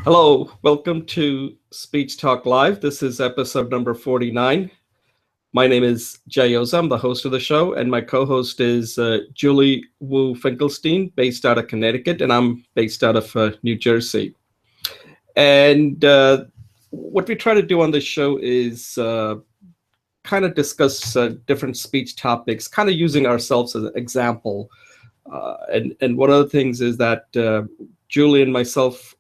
Hello, welcome to Speech Talk Live. This is episode number 49. My name is Jayoza. I'm the host of the show, and my co-host is Julie Wu Finkelstein, based out of Connecticut, and I'm based out of New Jersey. And what we try to do on this show is kind of discuss different speech topics, kind of using ourselves as an example. And one of the things is that Julie and myself,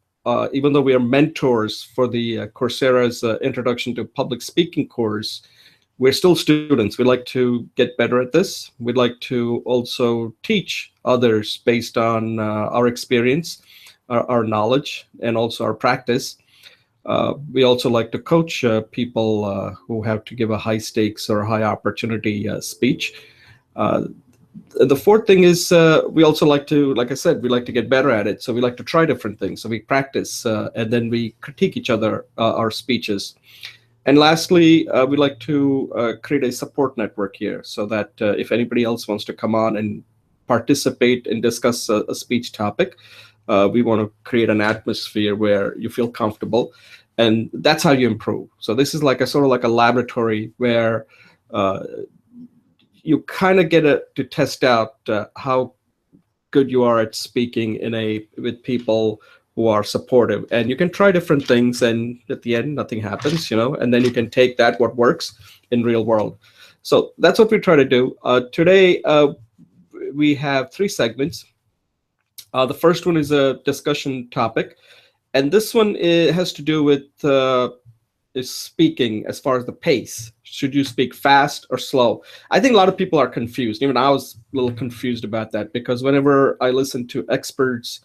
even though we are mentors for the Coursera's Introduction to Public Speaking course, we're still students. We like to get better at this. We'd like to also teach others based on our experience, our knowledge, and also our practice. We also like to coach people who have to give a high stakes or high opportunity speech. The fourth thing is we also like to, like I said, we like to get better at it. So we like to try different things. So we practice and then we critique each other, our speeches. And lastly, we like to create a support network here so that if anybody else wants to come on and participate and discuss a speech topic, we want to create an atmosphere where you feel comfortable. And that's how you improve. So this is like a sort of like a laboratory where you kind of get to test out how good you are at speaking with people who are supportive. And you can try different things, and at the end, nothing happens, and then you can take that, what works in real world. So that's what we try to do. Today, we have 3 segments. The first one is a discussion topic. And this one has to do with is speaking as far as the pace. Should you speak fast or slow? I think a lot of people are confused. Even I was a little confused about that, because whenever I listen to experts,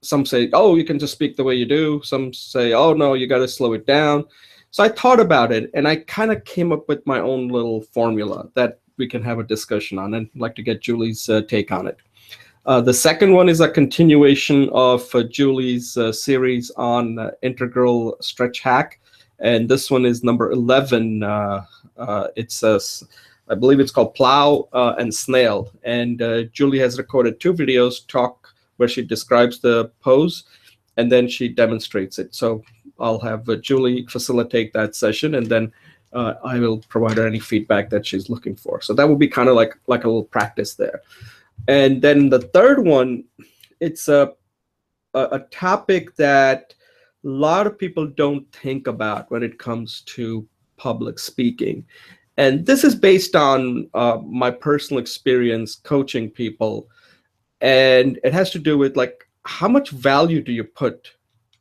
some say, oh, you can just speak the way you do. Some say, oh, no, you got to slow it down. So I thought about it, and I kind of came up with my own little formula that we can have a discussion on, and I'd like to get Julie's take on it. The second one is a continuation of Julie's series on integral stretch hack. And this one is number 11. It's I believe it's called Plow and Snail. And Julie has recorded 2 videos where she describes the pose and then she demonstrates it. So I'll have Julie facilitate that session, and then I will provide her any feedback that she's looking for. So that will be kind of like a little practice there. And then the third one, it's a topic that a lot of people don't think about when it comes to public speaking. And this is based on my personal experience coaching people. And it has to do with, like, how much value do you put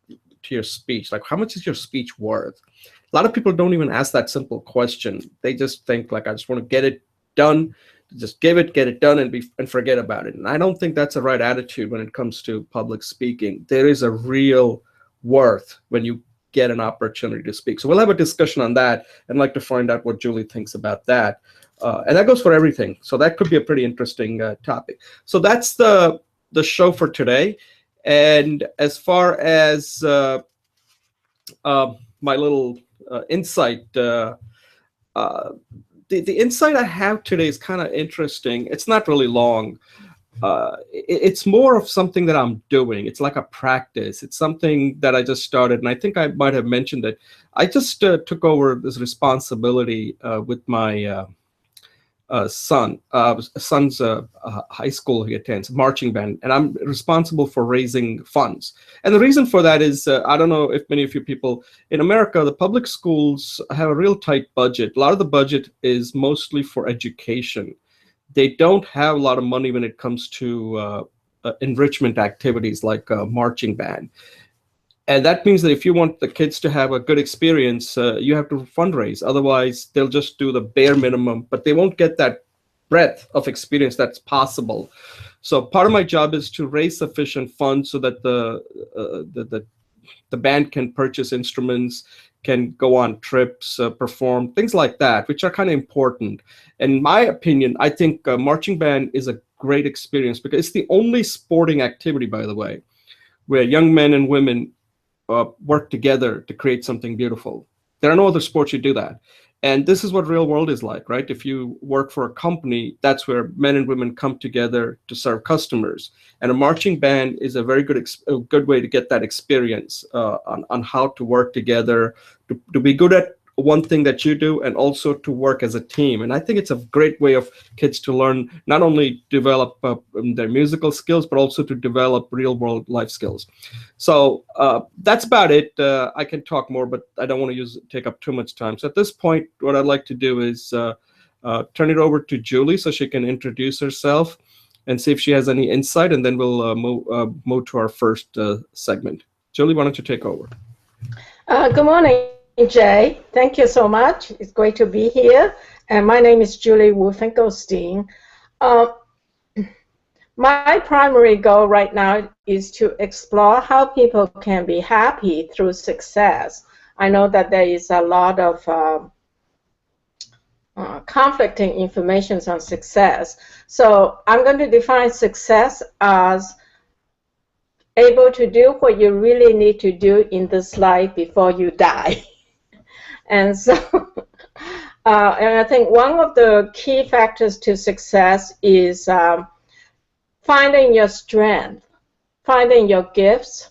to your speech? Like, how much is your speech worth? A lot of people don't even ask that simple question. They just think, like, I just want to get it done. Just get it done and forget about it. And I don't think that's the right attitude when it comes to public speaking. There is a real worth when you get an opportunity to speak. So we'll have a discussion on that, and I'd like to find out what Julie thinks about that. And that goes for everything. So that could be a pretty interesting topic. So that's the show for today. And as far as my little insight, the insight I have today is kind of interesting. It's not really long. It's more of something that I'm doing. It's like a practice. It's something that I just started, and I think I might have mentioned it. I just took over this responsibility with my son's high school he attends, marching band, and I'm responsible for raising funds. And the reason for that is, I don't know if many of you people in America, the public schools have a real tight budget. A lot of the budget is mostly for education. They don't have a lot of money when it comes to enrichment activities like marching band. And that means that if you want the kids to have a good experience, you have to fundraise. Otherwise, they'll just do the bare minimum, but they won't get that breadth of experience that's possible. So part of my job is to raise sufficient funds so that the band can purchase instruments, can go on trips, perform, things like that, which are kind of important. In my opinion, I think marching band is a great experience because it's the only sporting activity, by the way, where young men and women work together to create something beautiful. There are no other sports you do that. And this is what real world is like, right? If you work for a company, that's where men and women come together to serve customers. And a marching band is a very a good way to get that experience on how to work together, to be good at one thing that you do, and also to work as a team. And I think it's a great way of kids to learn, not only develop their musical skills, but also to develop real world life skills. So that's about it. I can talk more, but I don't want to take up too much time. So at this point, what I'd like to do is turn it over to Julie so she can introduce herself and see if she has any insight, and then we'll move to our first segment. Julie, why don't you take over? Good morning, Jay. Thank you so much. It's great to be here. And my name is Julie Wu-Finkelstein. My primary goal right now is to explore how people can be happy through success. I know that there is a lot of conflicting information on success. So I'm going to define success as able to do what you really need to do in this life before you die. And so, and I think one of the key factors to success is finding your strength, finding your gifts,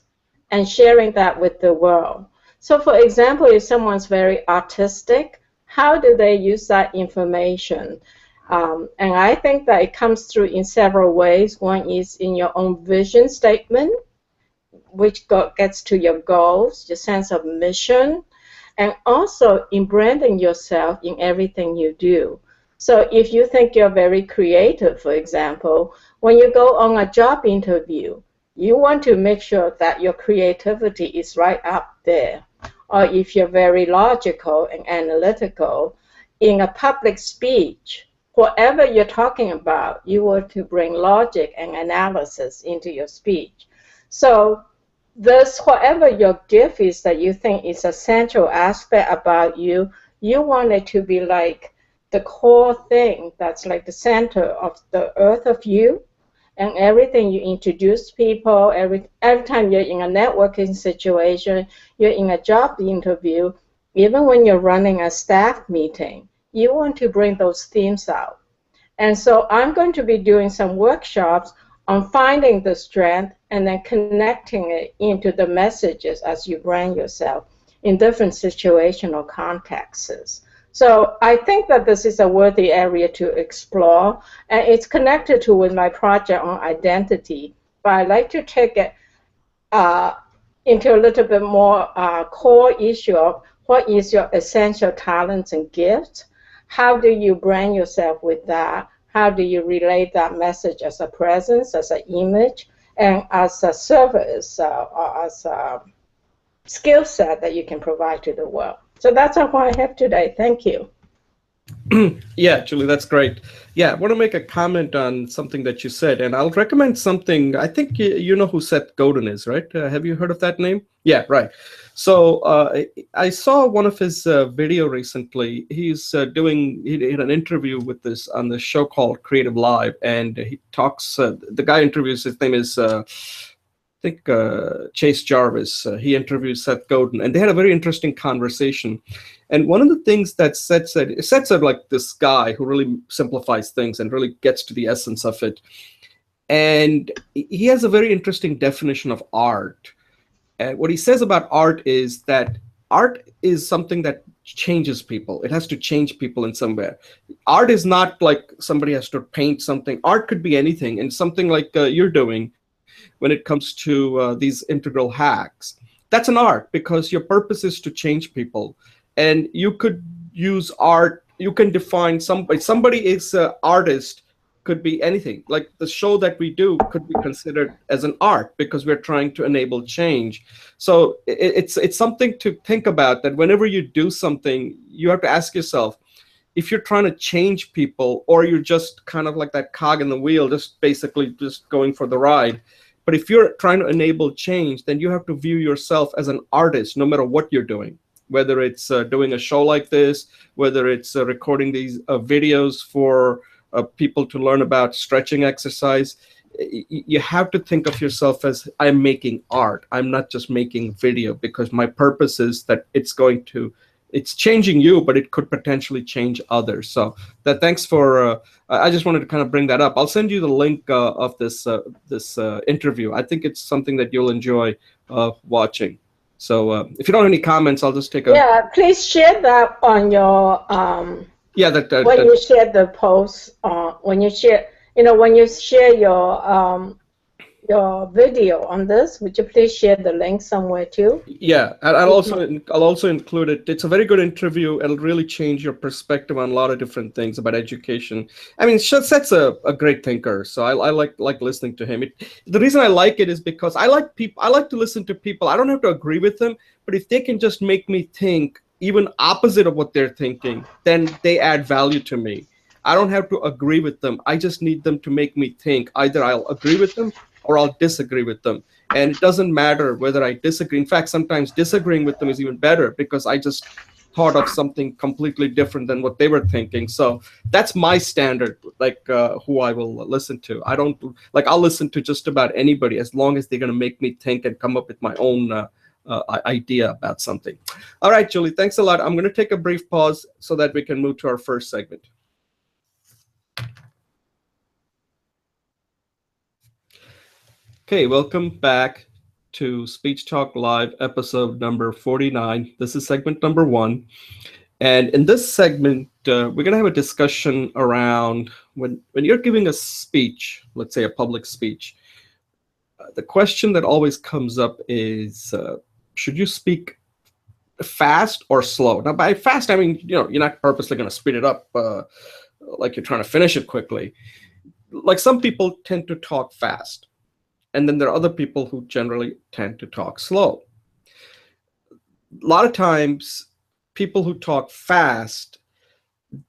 and sharing that with the world. So for example, if someone's very artistic, how do they use that information? And I think that it comes through in several ways. One is in your own vision statement, which gets to your goals, your sense of mission, and also in branding yourself in everything you do. So if you think you're very creative, for example, when you go on a job interview, you want to make sure that your creativity is right up there. Or if you're very logical and analytical, in a public speech, whatever you're talking about, you want to bring logic and analysis into your speech. So this, whatever your gift is that you think is a central aspect about you, you want it to be like the core thing that's like the center of the earth of you. And everything you introduce people, every time you're in a networking situation, you're in a job interview, even when you're running a staff meeting, you want to bring those themes out. And so I'm going to be doing some workshops on finding the strength and then connecting it into the messages as you brand yourself in different situational contexts. So I think that this is a worthy area to explore, and it's connected to with my project on identity. But I'd like to take it into a little bit more core issue of what is your essential talents and gifts? How do you brand yourself with that? How do you relate that message as a presence, as an image, and as a service, or as a skill set that you can provide to the world? So that's all I have today. Thank you. Yeah, Julie, that's great. Yeah, I want to make a comment on something that you said, and I'll recommend something. I think you know who Seth Godin is, right? Have you heard of that name? Yeah, right. So I saw one of his video recently. He did an interview with this on the show called Creative Live, and he talks. The guy interviews. His name is. I think Chase Jarvis, he interviewed Seth Godin, and they had a very interesting conversation. And one of the things that Seth said like this guy who really simplifies things and really gets to the essence of it. And he has a very interesting definition of art. And what he says about art is that art is something that changes people. It has to change people in some way. Art is not like somebody has to paint something. Art could be anything, and something like you're doing when it comes to these integral hacks. That's an art because your purpose is to change people. And you could use art, you can define somebody is an artist, could be anything. Like the show that we do could be considered as an art because we're trying to enable change. So it's something to think about, that whenever you do something, you have to ask yourself, if you're trying to change people, or you're just kind of like that cog in the wheel, just basically just going for the ride. But if you're trying to enable change, then you have to view yourself as an artist, no matter what you're doing, whether it's doing a show like this, whether it's recording these videos for people to learn about stretching exercise. You have to think of yourself as, I'm making art. I'm not just making video, because my purpose is that it's going to it's changing you, but it could potentially change others. So that thanks for. I just wanted to kind of bring that up. I'll send you the link of this interview. I think it's something that you'll enjoy watching. So if you don't have any comments, I'll just take a. Yeah, please share that on your Yeah, when you share the post. When you share, when you share your video on this, would you please share the link somewhere too? Yeah, and I'll also include it. It's a very good interview. It'll really change your perspective on a lot of different things about education. I mean, Seth's a great thinker, so I like listening to him. The reason I like it is because I like people. I like to listen to people. I don't have to agree with them, but if they can just make me think even opposite of what they're thinking, then they add value to me. I don't have to agree with them. I just need them to make me think. Either I'll agree with them or I'll disagree with them. And it doesn't matter whether I disagree. In fact, sometimes disagreeing with them is even better because I just thought of something completely different than what they were thinking. So that's my standard, like who I will listen to. I don't like, I'll listen to just about anybody as long as they're going to make me think and come up with my own idea about something. All right, Julie, thanks a lot. I'm going to take a brief pause so that we can move to our first segment. Okay, welcome back to Speech Talk Live, episode number 49. This is segment number 1. And in this segment, we're going to have a discussion around when you're giving a speech, let's say a public speech, the question that always comes up is, should you speak fast or slow? Now, by fast, I mean, you're not purposely going to speed it up like you're trying to finish it quickly. Like some people tend to talk fast. And then there are other people who generally tend to talk slow. A lot of times, people who talk fast,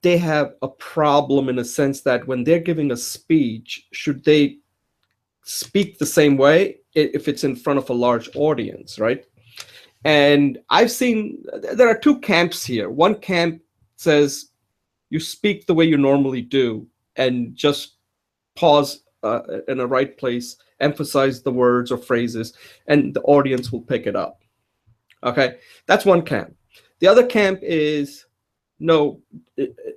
they have a problem in a sense that when they're giving a speech, should they speak the same way if it's in front of a large audience, right? And I've seen, there are two camps here. One camp says you speak the way you normally do and just pause in the right place, emphasize the words or phrases, and the audience will pick it up. Okay, that's one camp. The other camp is no,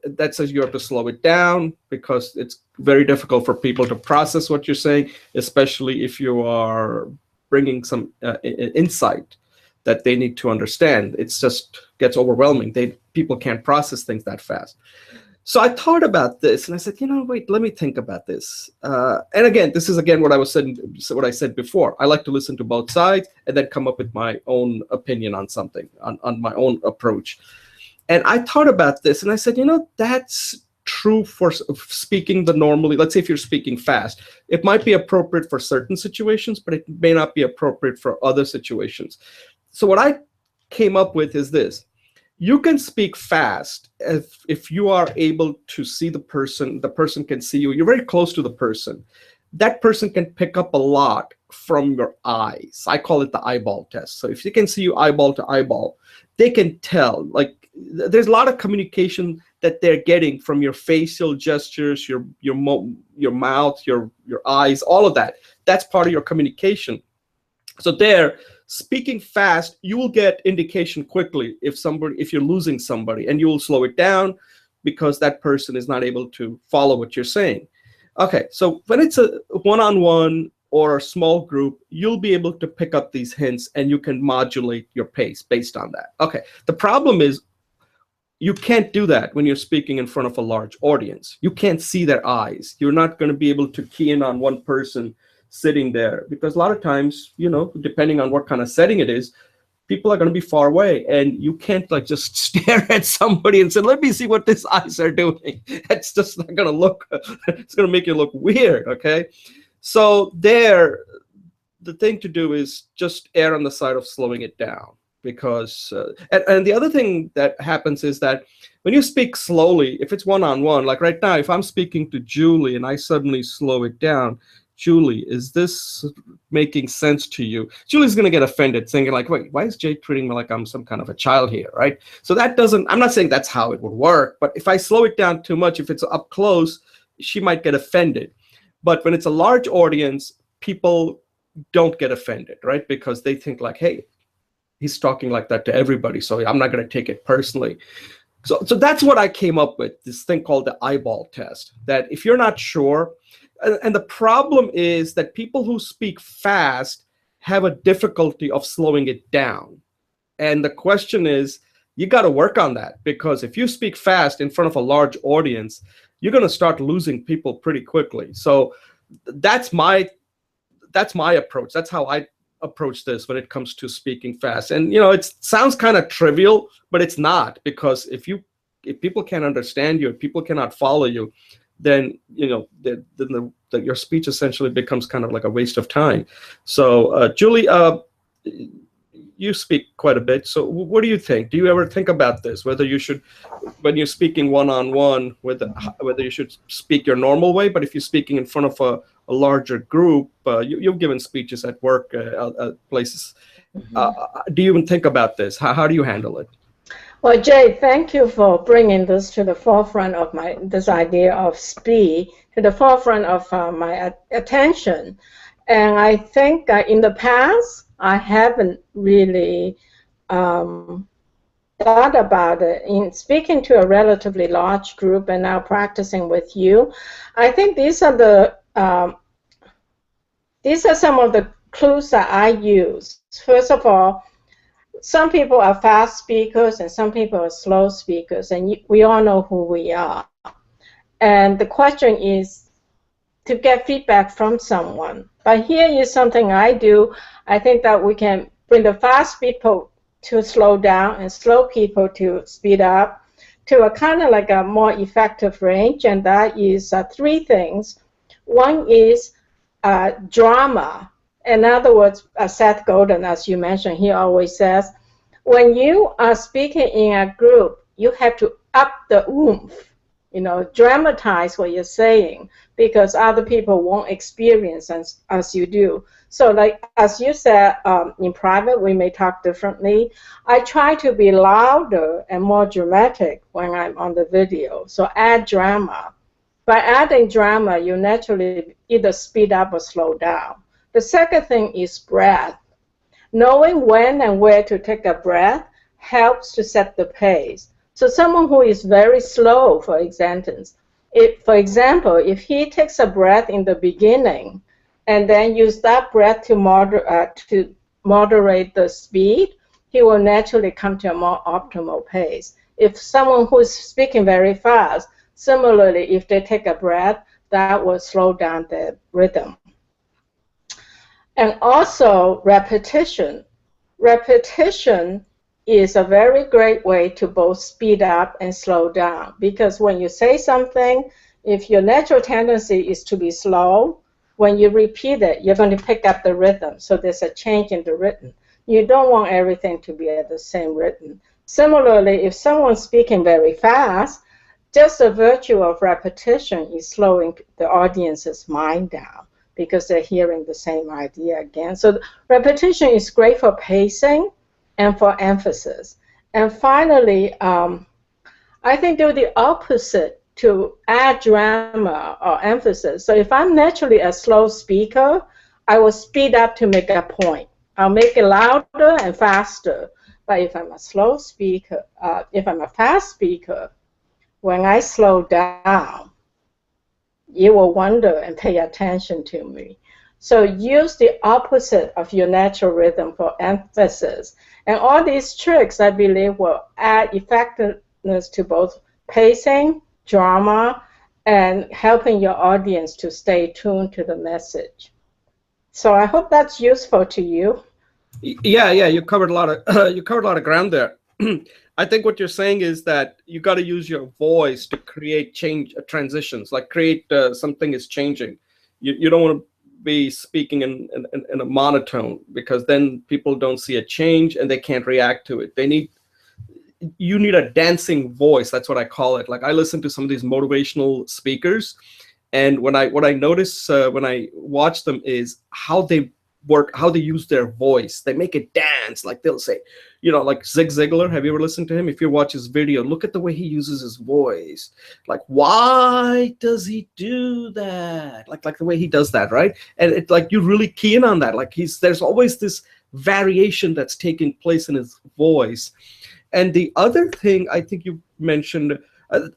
that says you have to slow it down because it's very difficult for people to process what you're saying, especially if you are bringing some insight that they need to understand. It just gets overwhelming. People can't process things that fast. So I thought about this and I said, wait, let me think about this. And again, this is what I said before. I like to listen to both sides and then come up with my own opinion on something, on my own approach. And I thought about this and I said, that's true for speaking the normally. Let's say if you're speaking fast, it might be appropriate for certain situations, but it may not be appropriate for other situations. So what I came up with is this. You can speak fast if you are able to see the person can see you. You're very close to the person. That person can pick up a lot from your eyes. I call it the eyeball test. So if they can see you eyeball to eyeball, they can tell. Like there's a lot of communication that they're getting from your facial gestures, your mouth, your eyes, all of that. That's part of your communication. So there, speaking fast, you will get indication quickly if you're losing somebody, and you will slow it down because that person is not able to follow what you're saying. Okay, so when it's a one-on-one or a small group, you'll be able to pick up these hints and you can modulate your pace based on that. Okay, the problem is you can't do that when you're speaking in front of a large audience. You can't see their eyes. You're not going to be able to key in on one person sitting there because a lot of times, depending on what kind of setting it is, people are going to be far away and you can't like just stare at somebody and say, let me see what these eyes are doing. It's just not going to look, it's going to make you look weird. Okay. So the thing to do is just err on the side of slowing it down because, and the other thing that happens is that when you speak slowly, if it's one-on-one, like right now, if I'm speaking to Julie and I suddenly slow it down, Julie, is this making sense to you? Julie's going to get offended, thinking like, wait, why is Jay treating me like I'm some kind of a child here, right? So I'm not saying that's how it would work, but if I slow it down too much, if it's up close, she might get offended. But when it's a large audience, people don't get offended, right? Because they think like, hey, he's talking like that to everybody, so I'm not going to take it personally. So that's what I came up with, this thing called the eyeball test, that if you're not sure, and the problem is that people who speak fast have a difficulty of slowing it down. And the question is, you got to work on that, because if you speak fast in front of a large audience, you're going to start losing people pretty quickly. So that's my approach. That's how I approach this when it comes to speaking fast. And it sounds kind of trivial, but it's not, because if people can't understand you, if people cannot follow you, then your speech essentially becomes kind of like a waste of time. So Julie, you speak quite a bit. So what do you think? Do you ever think about this, whether you should, when you're speaking one-on-one, whether you should speak your normal way, but if you're speaking in front of a larger group, you've given speeches at work, places. Do you even think about this? How do you handle it? Well, Jay, thank you for bringing this to the forefront of this idea of speed, to the forefront of my attention. And I think in the past, I haven't really thought about it. In speaking to a relatively large group and now practicing with you, I think these are some of the clues that I use. First of all, some people are fast speakers and some people are slow speakers, and we all know who we are. And the question is to get feedback from someone. But here is something I do. I think that we can bring the fast people to slow down and slow people to speed up to a kind of like a more effective range, and that is three things. One is drama. In other words, Seth Godin, as you mentioned, he always says, when you are speaking in a group, you have to up the oomph, dramatize what you're saying, because other people won't experience as you do. So like, as you said, in private, we may talk differently. I try to be louder and more dramatic when I'm on the video, so add drama. By adding drama, you naturally either speed up or slow down. The second thing is breath. Knowing when and where to take a breath helps to set the pace. So someone who is very slow, for example, if he takes a breath in the beginning and then use that breath to moderate the speed, he will naturally come to a more optimal pace. If someone who is speaking very fast, similarly, if they take a breath, that will slow down the rhythm. And also repetition. Repetition is a very great way to both speed up and slow down, because when you say something, if your natural tendency is to be slow, when you repeat it, you're going to pick up the rhythm. So there's a change in the rhythm. You don't want everything to be at the same rhythm. Similarly, if someone's speaking very fast, just the virtue of repetition is slowing the audience's mind down, because they're hearing the same idea again. So repetition is great for pacing and for emphasis. And finally, I think do the opposite to add drama or emphasis. So if I'm naturally a slow speaker, I will speed up to make a point. I'll make it louder and faster. But if I'm a slow speaker, if I'm a fast speaker, when I slow down, you will wonder and pay attention to me. So use the opposite of your natural rhythm for emphasis. And all these tricks, I believe, will add effectiveness to both pacing, drama, and helping your audience to stay tuned to the message. So I hope that's useful to you. Yeah, you covered a lot of ground there. I think what you're saying is that you got to use your voice to create change, transitions, like create something is changing. You don't want to be speaking in a monotone, because then people don't see a change and they can't react to it. You need a dancing voice. That's what I call it. Like, I listen to some of these motivational speakers, and what I notice when I watch them is how they use their voice. They make it dance. Like, they'll say, like Zig Ziglar. Have you ever listened to him? If you watch his video, look at the way he uses his voice. Like, why does he do that? Like the way he does that, right? And it's like, you really key in on that. Like, there's always this variation that's taking place in his voice. And the other thing I think you mentioned,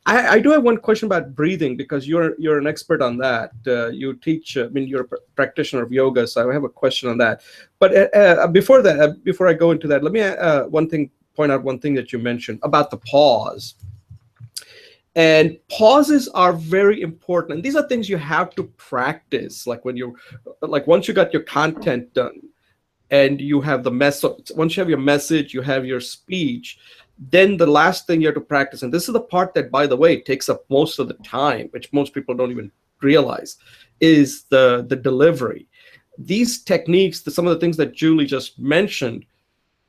I do have one question about breathing, because you're an expert on that. You teach, I mean, you're a practitioner of yoga, so I have a question on that. But before that, before I go into that, let me point out one thing that you mentioned about the pause. And pauses are very important, and these are things you have to practice. Like when you, like once you got your content done, and you have the message, once you have your message, you have your speech, then the last thing you have to practice, and this is the part that, by the way, takes up most of the time, which most people don't even realize, is the delivery. These techniques, some of the things that Julie just mentioned,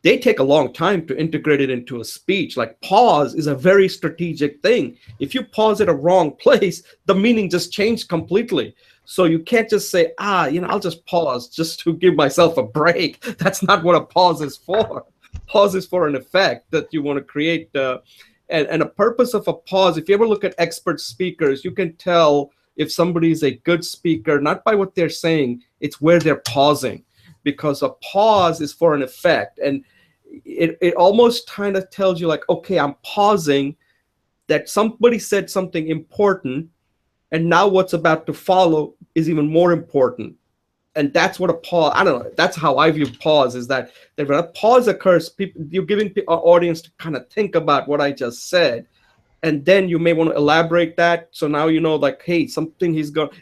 they take a long time to integrate it into a speech. Like pause is a very strategic thing. If you pause at a wrong place, the meaning just changed completely. So you can't just say, I'll just pause just to give myself a break. That's not what a pause is for. Pause is for an effect that you want to create. And a purpose of a pause, if you ever look at expert speakers, you can tell if somebody is a good speaker, not by what they're saying, it's where they're pausing. Because a pause is for an effect. And it almost kind of tells you like, okay, I'm pausing, that somebody said something important, and now what's about to follow is even more important. And that's what a pause, I don't know, that's how I view pause, is that when a pause occurs, you're giving our audience to kind of think about what I just said. And then you may want to elaborate that. So now you know, like, hey, something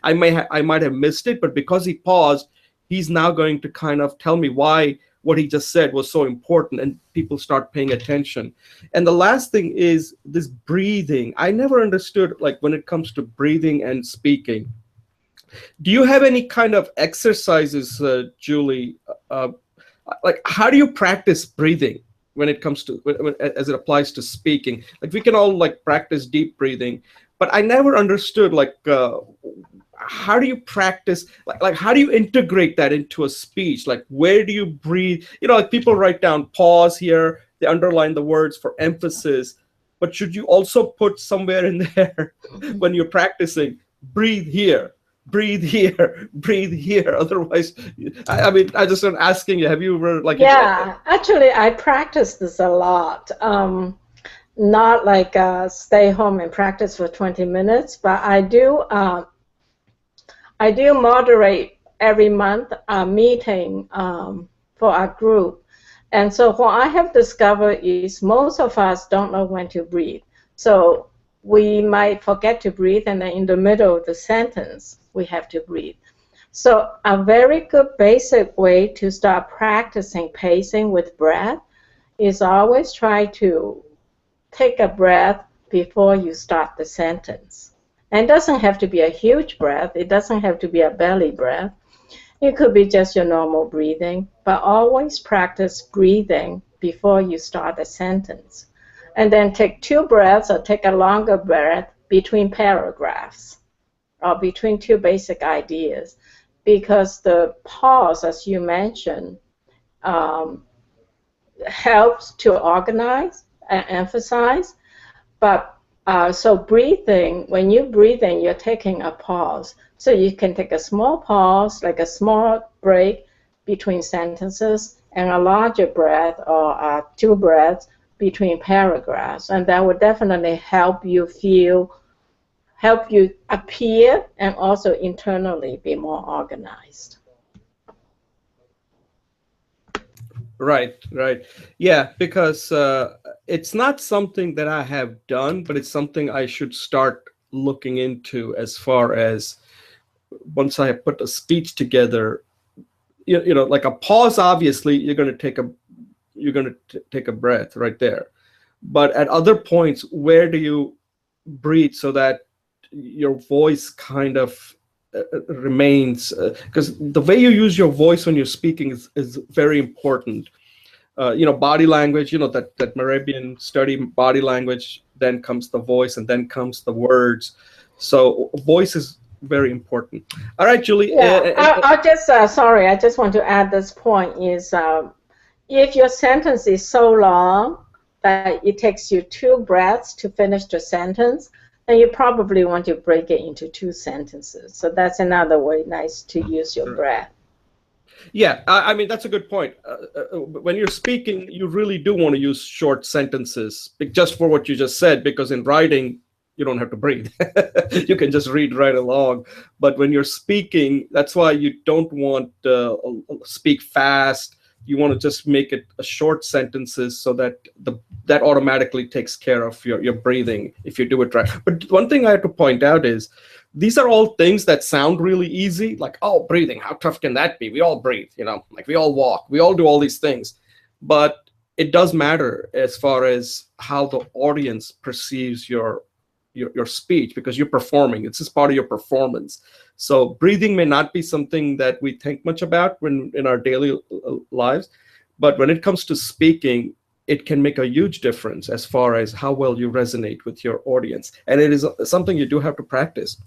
I might have missed it, but because he paused, he's now going to kind of tell me why what he just said was so important, and people start paying attention. And the last thing is this breathing. I never understood, like, when it comes to breathing and speaking. Do you have any kind of exercises, Julie? Like, how do you practice breathing when it comes to, as it applies to speaking? Like, we can all like practice deep breathing, but I never understood, like, how do you practice, like how do you integrate that into a speech? Like, where do you breathe? Like people write down pause here, they underline the words for emphasis, but should you also put somewhere in there when you're practicing, breathe here, breathe here, breathe here? Otherwise, I mean, I just am asking you, have you ever like? Yeah, actually, I practice this a lot. Not like stay home and practice for 20 minutes, but I do moderate every month a meeting for our group. And so what I have discovered is most of us don't know when to breathe. So we might forget to breathe, and then in the middle of the sentence, we have to breathe. So a very good basic way to start practicing pacing with breath is always try to take a breath before you start the sentence. And it doesn't have to be a huge breath. It doesn't have to be a belly breath. It could be just your normal breathing, but always practice breathing before you start a sentence. And then take 2 breaths or take a longer breath between paragraphs or between 2 basic ideas, because the pause, as you mentioned, helps to organize and emphasize. But so breathing, when you're breathing, you're taking a pause. So you can take a small pause, like a small break between sentences, and a larger breath or 2 breaths between paragraphs. And that would definitely help you appear and also internally be more organized. Right. Yeah, because it's not something that I have done, but it's something I should start looking into, as far as once I have put a speech together. Like a pause, obviously you're going to take a breath right there. But at other points, where do you breathe so that your voice kind of remains, because the way you use your voice when you're speaking is very important. Body language, that Morabian study, body language, then comes the voice, and then comes the words. So voice is very important. All right, Julie. Yeah, I just want to add this point is, if your sentence is so long that it takes you 2 breaths to finish the sentence, then you probably want to break it into 2 sentences. So that's another way nice to use your breath. Yeah, I mean that's a good point. When you're speaking, you really do want to use short sentences, just for what you just said, because in writing, you don't have to breathe. You can just read right along. But when you're speaking, that's why you don't want speak fast. You want to just make it a short sentences so that that automatically takes care of your breathing if you do it right. But one thing I have to point out is these are all things that sound really easy, like, oh, breathing, how tough can that be? We all breathe, like we all walk, we all do all these things. But it does matter as far as how the audience perceives your speech, because you're performing. It's just part of your performance. So breathing may not be something that we think much about when in our daily lives, but when it comes to speaking, it can make a huge difference as far as how well you resonate with your audience. And it is something you do have to practice.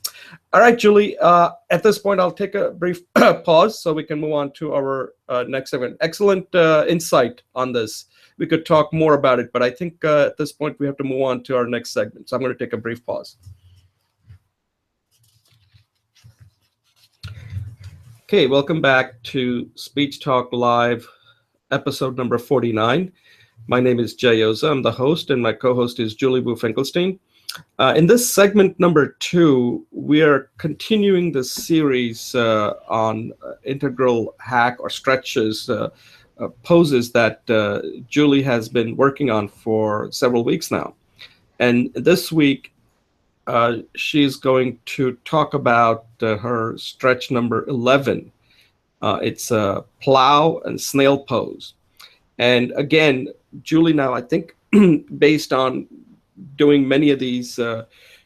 All right, Julie, at this point, I'll take a brief pause so we can move on to our next segment. Excellent insight on this. We could talk more about it, but I think at this point, we have to move on to our next segment. So I'm going to take a brief pause. Okay, welcome back to Speech Talk Live, episode number 49. My name is Jay Oza. I'm the host, and my co-host is Julie Boo-Finkelstein. In this segment number 2, we are continuing the series on integral hack or stretches, poses that Julie has been working on for several weeks now. And this week, she's going to talk about her stretch number 11. It's a plow and snail pose. And again, Julie now, I think, based on doing many of these,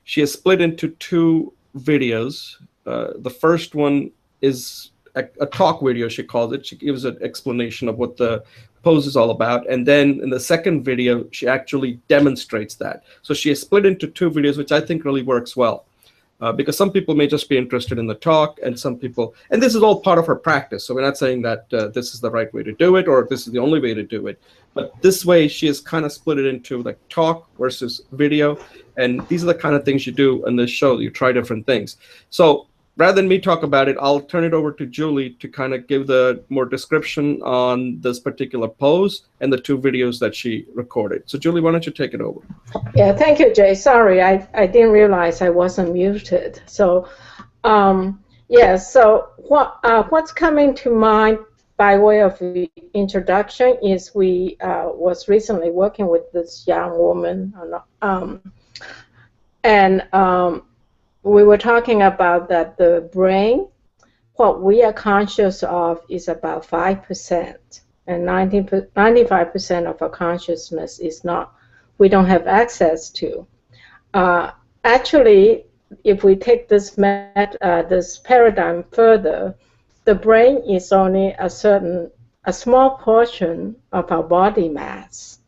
she has split into 2 videos. The first one is a talk video, she calls it. She gives an explanation of what the pose is all about. And then in the second video, she actually demonstrates that. So she has split into 2 videos, which I think really works well. Because some people may just be interested in the talk, and some people, and this is all part of her practice. So we're not saying that this is the right way to do it, or this is the only way to do it. But this way, she has kind of split it into like talk versus video. And these are the kind of things you do in this show. You try different things. So rather than me talk about it, I'll turn it over to Julie to kind of give the more description on this particular pose and the 2 videos that she recorded. So Julie, why don't you take it over? Yeah, thank you, Jay. Sorry, I didn't realize I wasn't muted. So, yeah, so what's coming to mind by way of introduction is we was recently working with this young woman, and we were talking about that the brain, what we are conscious of is about 5%, and 95% of our consciousness is not, we don't have access to. Actually, if we take this paradigm further, the brain is only a small portion of our body mass.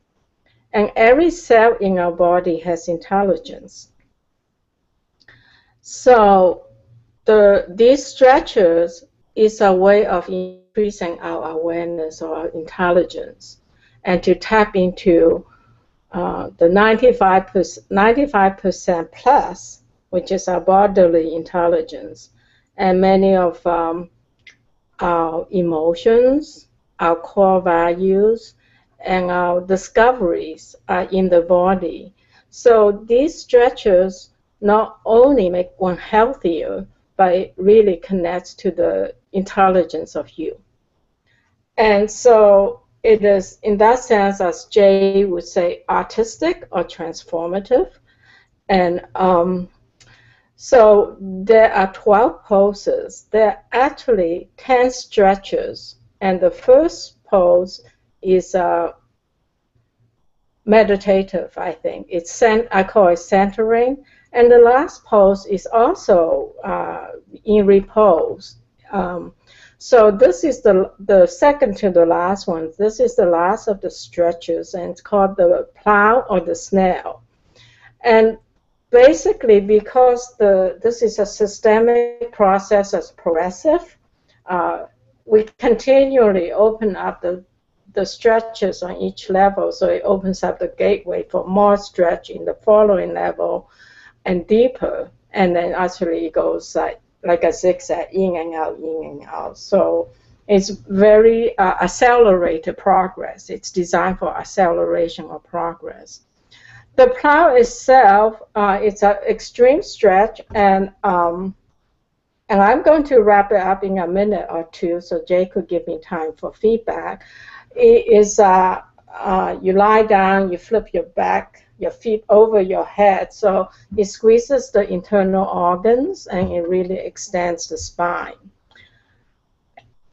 And every cell in our body has intelligence. So these stretches is a way of increasing our awareness or our intelligence, and to tap into the 95% plus, which is our bodily intelligence, and many of our emotions, our core values, and our discoveries are in the body. So these stretches not only make one healthier, but it really connects to the intelligence of you. And so it is, in that sense, as Jay would say, artistic or transformative. And so there are 12 poses. There are actually 10 stretches. And the first pose is meditative, I think. I call it centering. And the last pose is also in repose. So this is the second to the last one. This is the last of the stretches, and it's called the plow or the snail. And basically, because this is a systemic process that's progressive, we continually open up the stretches on each level, so it opens up the gateway for more stretch in the following level and deeper, and then actually it goes like a zigzag, in and out, in and out. So It's very accelerated progress. It's designed for acceleration of progress. The plow itself, it's an extreme stretch, and I'm going to wrap it up in a minute or two, so Jay could give me time for feedback. It is you lie down, you flip your feet over your head, so it squeezes the internal organs and it really extends the spine.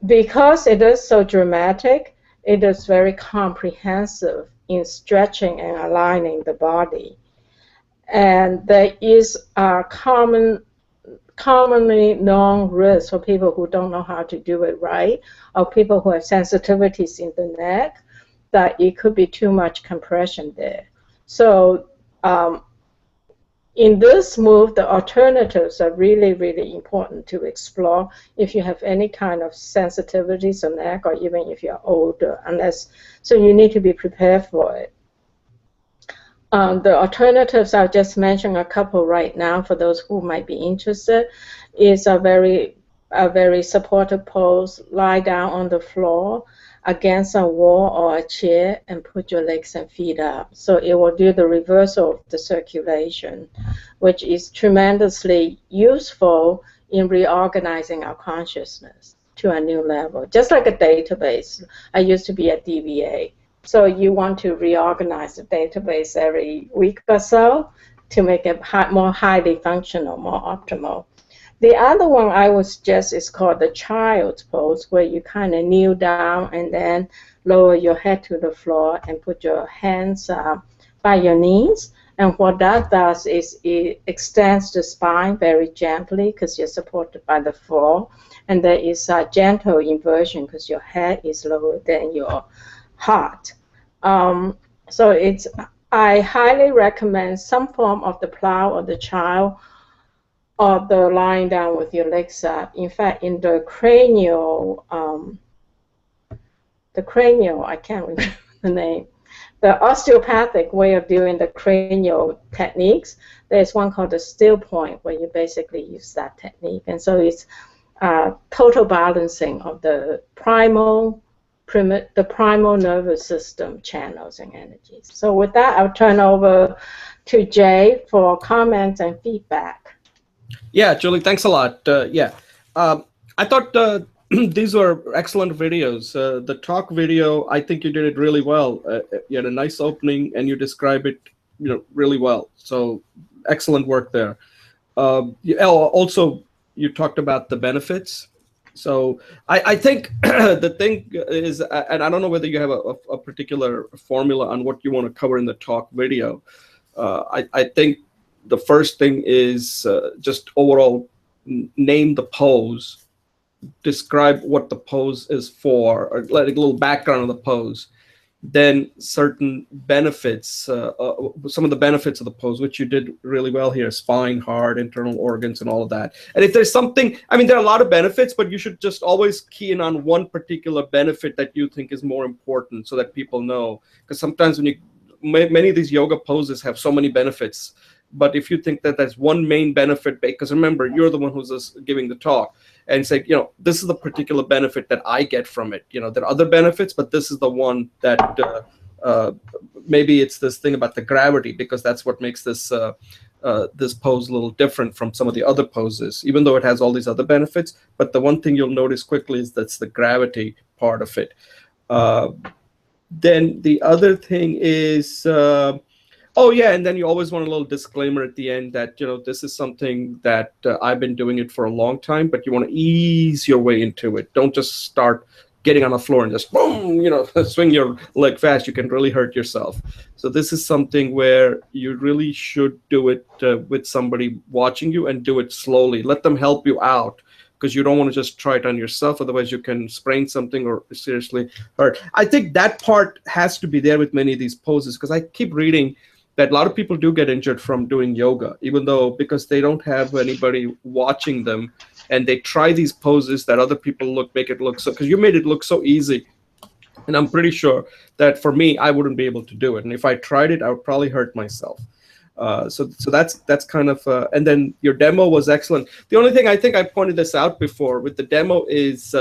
Because it is so dramatic, it is very comprehensive in stretching and aligning the body. And there is a commonly known risk for people who don't know how to do it right, or people who have sensitivities in the neck, that it could be too much compression there. So in this move, the alternatives are really, really important to explore if you have any kind of sensitivities on neck, or even if you're older, so you need to be prepared for it. The alternatives, I'll just mention a couple right now for those who might be interested, is a very supportive pose. Lie down on the floor against a wall or a chair and put your legs and feet up. So it will do the reversal of the circulation, which is tremendously useful in reorganizing our consciousness to a new level. Just like a database. I used to be a DBA. So you want to reorganize the database every week or so to make it more highly functional, more optimal. The other one I would suggest is called the child's pose, where you kind of kneel down and then lower your head to the floor and put your hands by your knees. And what that does is it extends the spine very gently because you're supported by the floor. And there is a gentle inversion because your head is lower than your heart. So I highly recommend some form of the plow or the child, or the lying down with your legs up. In fact, in the cranial, I can't remember the name, the osteopathic way of doing the cranial techniques, there's one called the still point, where you basically use that technique. And so it's total balancing of the primal nervous system channels and energies. So with that, I'll turn over to Jay for comments and feedback. Yeah, Julie, thanks a lot. I thought these were excellent videos. The talk video, I think you did it really well. You had a nice opening, and you describe it, really well. So excellent work there. Also, you talked about the benefits. So I think the thing is, and I don't know whether you have a particular formula on what you want to cover in the talk video. I think the first thing is just overall name the pose, describe what the pose is for, or like a little background of the pose. Then certain benefits, some of the benefits of the pose, which you did really well here: spine, heart, internal organs, and all of that. And if there's something, I mean, there are a lot of benefits, but you should just always key in on one particular benefit that you think is more important, so that people know. Because sometimes when many of these yoga poses have so many benefits, but if you think that there's one main benefit, because remember, you're the one who's just giving the talk, and say, this is the particular benefit that I get from it. There are other benefits, but this is the one that maybe it's this thing about the gravity, because that's what makes this this pose a little different from some of the other poses, even though it has all these other benefits. But the one thing you'll notice quickly is that's the gravity part of it. Then the other thing is, oh yeah, and then you always want a little disclaimer at the end that, this is something that I've been doing it for a long time, but you want to ease your way into it. Don't just start getting on the floor and just boom, swing your leg fast. You can really hurt yourself. So this is something where you really should do it with somebody watching you, and do it slowly. Let them help you out, because you don't want to just try it on yourself. Otherwise, you can sprain something or seriously hurt. I think that part has to be there with many of these poses, because I keep reading that a lot of people do get injured from doing yoga, even though, because they don't have anybody watching them, and they try these poses that other people make it look so, because you made it look so easy. And I'm pretty sure that for me, I wouldn't be able to do it. And if I tried it, I would probably hurt myself. So that's kind of, and then your demo was excellent. The only thing, I think I pointed this out before with the demo, is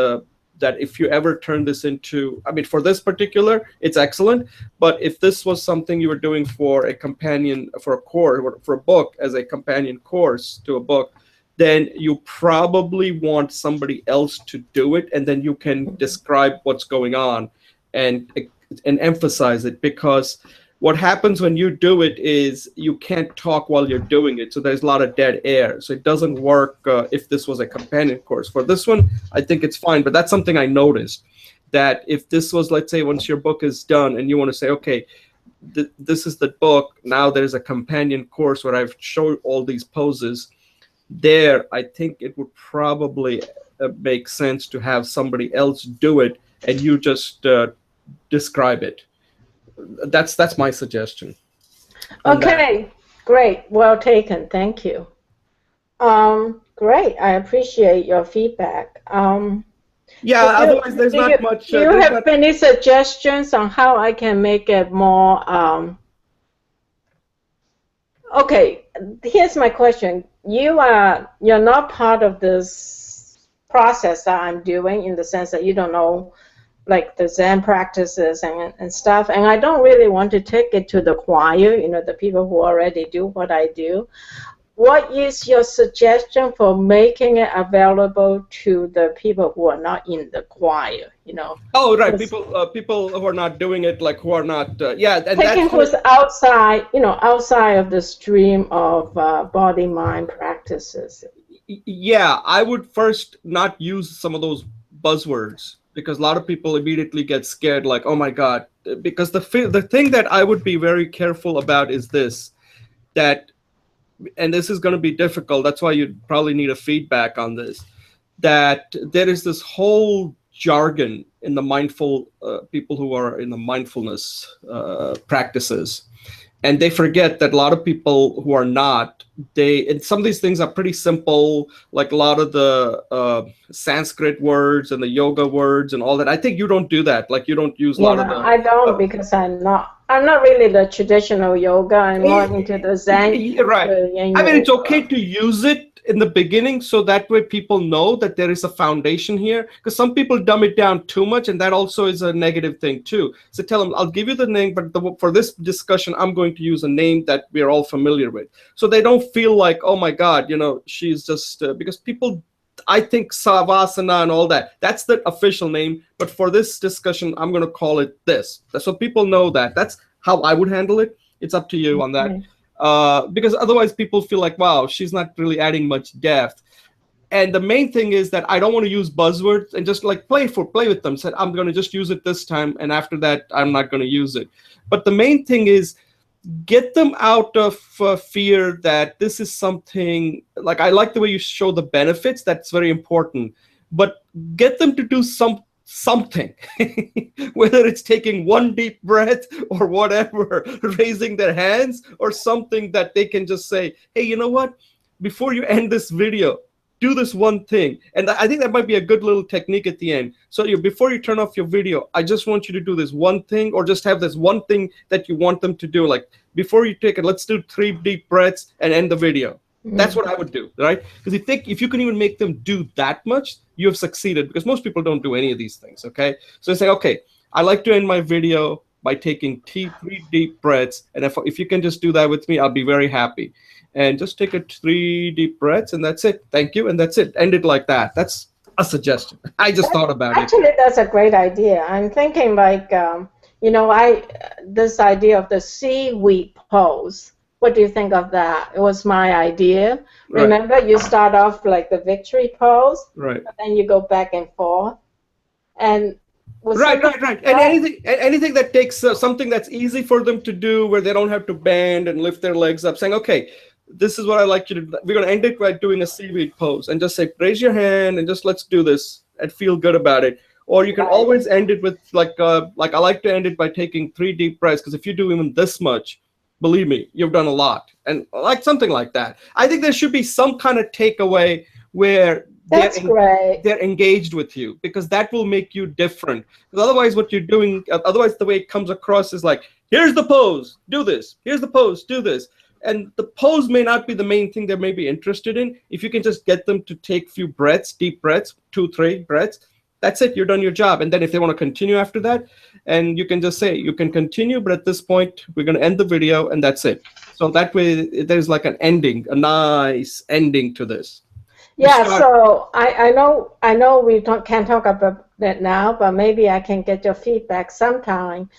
that if you ever turn this into, I mean, for this particular, it's excellent. But if this was something you were doing for a companion, for a course, or for a book as a companion course to a book, then you probably want somebody else to do it, and then you can describe what's going on and emphasize it, because what happens when you do it is you can't talk while you're doing it, so there's a lot of dead air, so it doesn't work if this was a companion course. For this one, I think it's fine, but that's something I noticed, that if this was, let's say, once your book is done and you want to say, okay, this is the book, now there's a companion course where I've showed all these poses there, I think it would probably make sense to have somebody else do it and you just describe it. That's my suggestion on that. Okay, great. Well taken. Thank you. Great. I appreciate your feedback. Yeah, otherwise there's not much. Do you have any suggestions on how I can make it more? Okay, here's my question. You're not part of this process that I'm doing, in the sense that you don't know, like, the Zen practices and stuff, and I don't really want to take it to the choir, the people who already do what I do. What is your suggestion for making it available to the people who are not in the choir? Oh, right, people who are not doing it, like who are not, yeah, and taking who's outside, outside of the stream of body-mind practices. Yeah, I would first not use some of those buzzwords, because a lot of people immediately get scared, like, oh my God, because the thing that I would be very careful about is this, that, and this is going to be difficult, that's why you probably need a feedback on this, that there is this whole jargon in the mindful people who are in the mindfulness practices, and they forget that a lot of people who are not, and some of these things are pretty simple, like a lot of the Sanskrit words and the yoga words and all that. I think you don't do that. Like, you don't use a lot of the... I don't, because I'm not really the traditional yoga. I'm more into the Zen. Right. I mean, it's okay to use it in the beginning, so that way people know that there is a foundation here, because some people dumb it down too much, and that also is a negative thing too. So tell them, I'll give you the name, but for this discussion, I'm going to use a name that we're all familiar with, so they don't feel like, oh my God, she's just, because people, I think Savasana and all that, that's the official name, but for this discussion, I'm going to call it this, so people know that. That's how I would handle it. It's up to you on that. Because otherwise people feel like, wow, she's not really adding much depth. And the main thing is that I don't want to use buzzwords and just like play with them. Said, I'm going to just use it this time, and after that, I'm not going to use it. But the main thing is, get them out of fear that this is something, like, I like the way you show the benefits. That's very important. But get them to do something, whether it's taking one deep breath or whatever, raising their hands or something, that they can just say, hey, you know what, before you end this video, do this one thing. And I think that might be a good little technique at the end. So before you turn off your video, I just want you to do this one thing, or just have this one thing that you want them to do. Like, before you take it, let's do 3 deep breaths and end the video. That's what I would do, right? Because if you can even make them do that much, you have succeeded, because most people don't do any of these things, okay? So I say, okay, I like to end my video by taking 3 deep breaths, and if you can just do that with me, I'll be very happy. And just take 3 deep breaths, and that's it. Thank you, and that's it. End it like that. That's a suggestion. I just thought about it. Actually, that's a great idea. I'm thinking, like, this idea of the seaweed pose. What do you think of that? It was my idea. Right. Remember, you start off like the victory pose, right? And then you go back and forth, and right. And anything that takes something that's easy for them to do, where they don't have to bend and lift their legs up, saying, okay, this is what I like you to do. We're going to end it by doing a seaweed pose, and just say, raise your hand and just let's do this and feel good about it. Or you can always end it with like I like to end it by taking 3 deep breaths, because if you do even this much, believe me, you've done a lot. And like something like that. I think there should be some kind of takeaway where they're engaged with you, because that will make you different. Because otherwise what you're doing, otherwise the way it comes across is like, here's the pose, do this. Here's the pose, do this. And the pose may not be the main thing they may be interested in. If you can just get them to take few breaths, deep breaths, 2, 3 breaths, That's it. You're done your job. And then if they want to continue after that, and you can just say, you can continue, but at this point, we're going to end the video, and that's it. So that way, there's like an ending, a nice ending to this. You Yeah, start. so I know we can't talk about that now, but maybe I can get your feedback sometime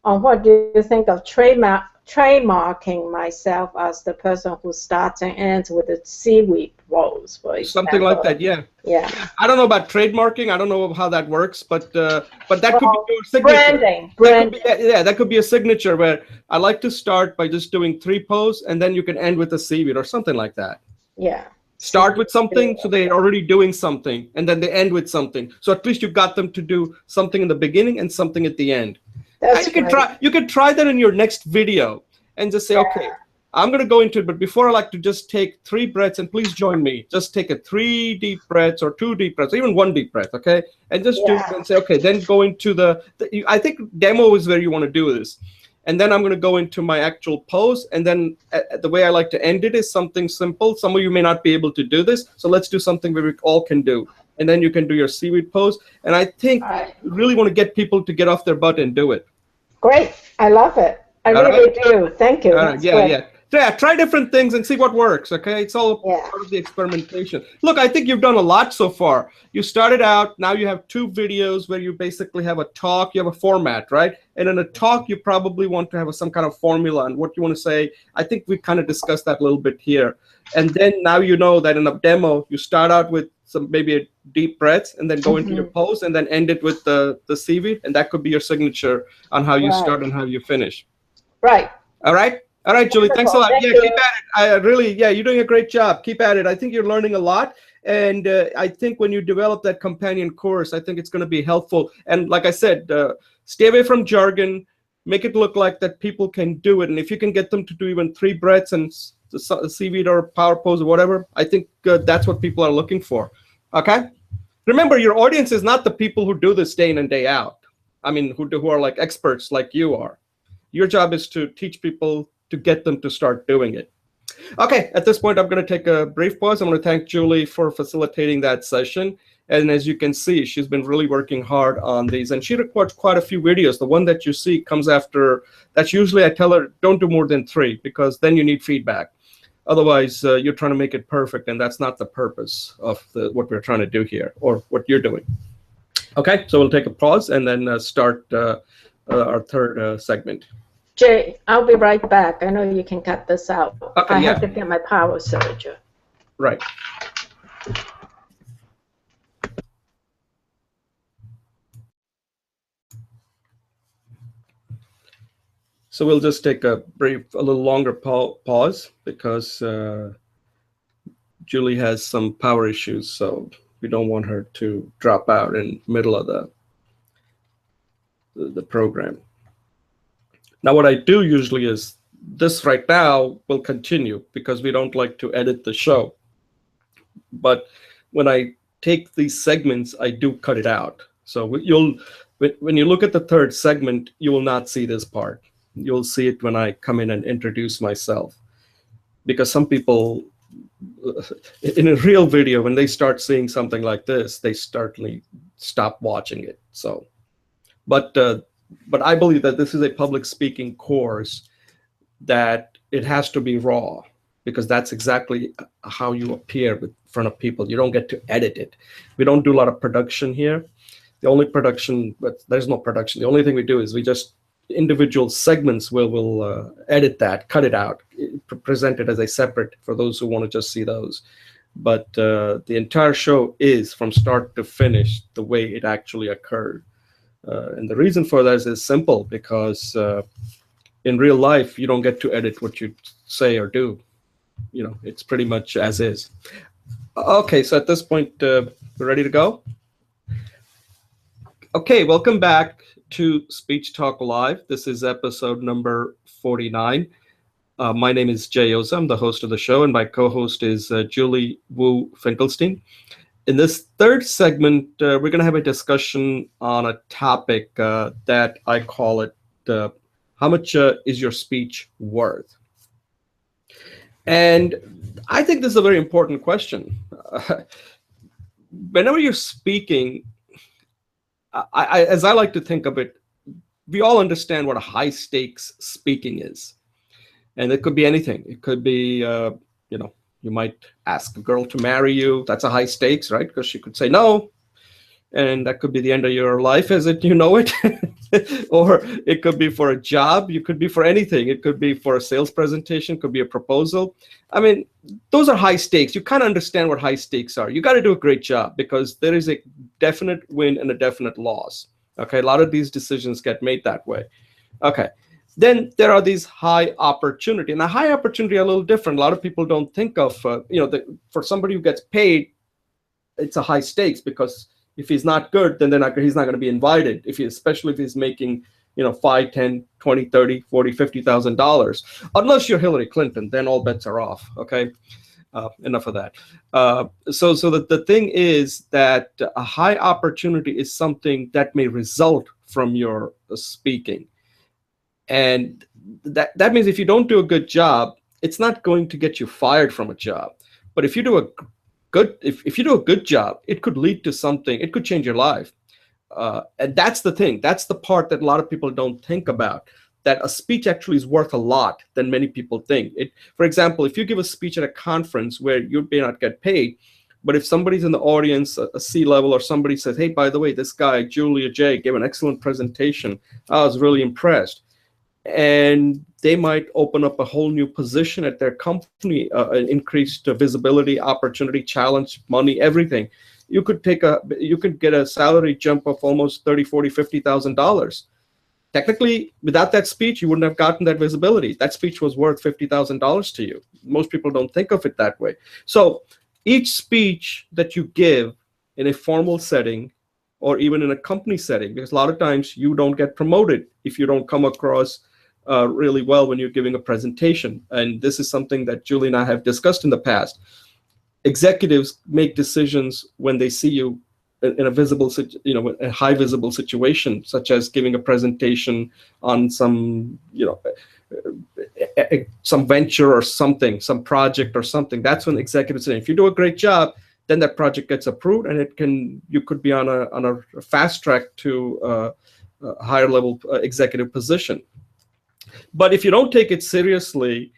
on what do you think of trademarking myself as the person who starts and ends with the seaweed rolls, for Something like example. that, yeah. Yeah. I don't know about trademarking. I don't know how that works, but that could be Well, your signature. branding, That could be, branding. yeah, that could be a signature where I like to start by just doing 3 posts, and then you can end with a seaweed or something like that. Yeah. Start See, with something, so they're already doing something, and then they end with something. So at least you got them to do something in the beginning and something at the end. And that's great. you can try that in your next video and just say, okay, I'm going to go into it, but before I like to just take 3 breaths, and please join me. Just take a 3 deep breaths or 2 deep breaths, or even 1 deep breath, okay? And just do it Yeah. and say, okay, then go into I think demo is where you want to do this. And then I'm going to go into my actual pose. And then the way I like to end it is something simple. Some of you may not be able to do this. So let's do something where we all can do. And then you can do your seaweed pose. And I think All right. you really want to get people to get off their butt and do it. Great. I love it. I All right? really do. Thank you. That's Yeah, great. yeah. So yeah, try different things and see what works, okay? It's all Yeah. part of the experimentation. Look, I think you've done a lot so far. You started out, now you have 2 videos where you basically have a talk, you have a format, right? And in a talk, you probably want to have some kind of formula and what you want to say. I think we kind of discussed that a little bit here. And then now you know that in a demo, you start out with maybe a deep breath and then go into your pose and then end it with the seaweed. And that could be your signature on how you start and how you finish. Right. All right. All right, Julie, thanks a Wonderful. lot. Thank Yeah, you. keep at it. I really, yeah, you're doing a great job. Keep at it. I think you're learning a lot. And I think when you develop that companion course, I think it's going to be helpful. And like I said, stay away from jargon. Make it look like that people can do it. And if you can get them to do even 3 breaths and seaweed or power pose or whatever, I think that's what people are looking for. Okay? Remember, your audience is not the people who do this day in and day out. I mean, who are like experts like you are. Your job is to teach people to get them to start doing it. Okay, at this point, I'm going to take a brief pause. I'm going to thank Julie for facilitating that session. And as you can see, she's been really working hard on these. And she records quite a few videos. The one that you see comes after, that's usually I tell her, don't do more than 3, because then you need feedback. Otherwise, you're trying to make it perfect, and that's not the purpose of what we're trying to do here, or what you're doing. Okay, so we'll take a pause and then start our third segment. Jay, I'll be right back. I know you can cut this out. Okay, I yeah. have to get my power surgery. Right. So we'll just take a little longer pause because Julie has some power issues, so we don't want her to drop out in the middle of the program. Now, what I do usually is this right now will continue because we don't like to edit the show. But when I take these segments, I do cut it out. So when you look at the third segment, you will not see this part. You'll see it when I come in and introduce myself. Because some people, in a real video, when they start seeing something like this, they certainly stop watching it. So, but I believe that this is a public speaking course that it has to be raw, because that's exactly how you appear in front of people. You don't get to edit it. We don't do a lot of production here. The only production, but there's no production. The only thing we do is we just individual segments will edit that, cut it out, present it as a separate for those who want to just see those. But the entire show is from start to finish the way it actually occurred. And the reason for that is simple, because in real life, you don't get to edit what you say or do. You know, it's pretty much as is. Okay, so at this point, we're ready to go? Okay, welcome back to Speech Talk Live. This is episode number 49. My name is Jay Oza. I'm the host of the show, and my co-host is Julie Wu Finkelstein. In this third segment, we're going to have a discussion on a topic that I call it, how much is your speech worth? And I think this is a very important question. Whenever you're speaking, as I like to think of it, we all understand what a high stakes speaking is. And it could be anything. It could be, you might ask a girl to marry you. That's a high stakes, right? Because she could say no, and that could be the end of your life as it you know it. Or it could be for a job. You could be for anything. It could be for a sales presentation. It could be a proposal. I mean, those are high stakes. You kind of understand what high stakes are. You got to do a great job because there is a definite win and a definite loss. Okay, a lot of these decisions get made that way. Okay. Then there are these high opportunity, and a high opportunity are a little different. A lot of people don't think of, for somebody who gets paid, it's a high stakes because if he's not good, then he's not going to be invited. Especially if he's making, 5, 10, 20, 30, 40, $50,000, unless you're Hillary Clinton, then all bets are off. Okay. Enough of that. So the thing is that a high opportunity is something that may result from your speaking. And that means if you don't do a good job, it's not going to get you fired from a job. But if you do a good job, it could lead to something. It could change your life. And that's the thing. That's the part that a lot of people don't think about. That a speech actually is worth a lot than many people think. For example, if you give a speech at a conference where you may not get paid, but if somebody's in the audience, a C-level, or somebody says, "Hey, by the way, this guy Julia J gave an excellent presentation. I was really impressed." And they might open up a whole new position at their company, increased visibility, opportunity, challenge, money, everything. You could get a salary jump of almost $30,000, $40,000, $50,000. Technically, without that speech, you wouldn't have gotten that visibility. That speech was worth $50,000 to you. Most people don't think of it that way. So each speech that you give in a formal setting or even in a company setting, because a lot of times you don't get promoted if you don't come across really well when you're giving a presentation. And this is something that Julie and I have discussed in the past. Executives make decisions when they see you in a high visible situation, such as giving a presentation on some venture or something, some project or something. That's when executives say, if you do a great job, then that project gets approved, and you could be on a fast track to a higher level executive position. But if you don't take it seriously,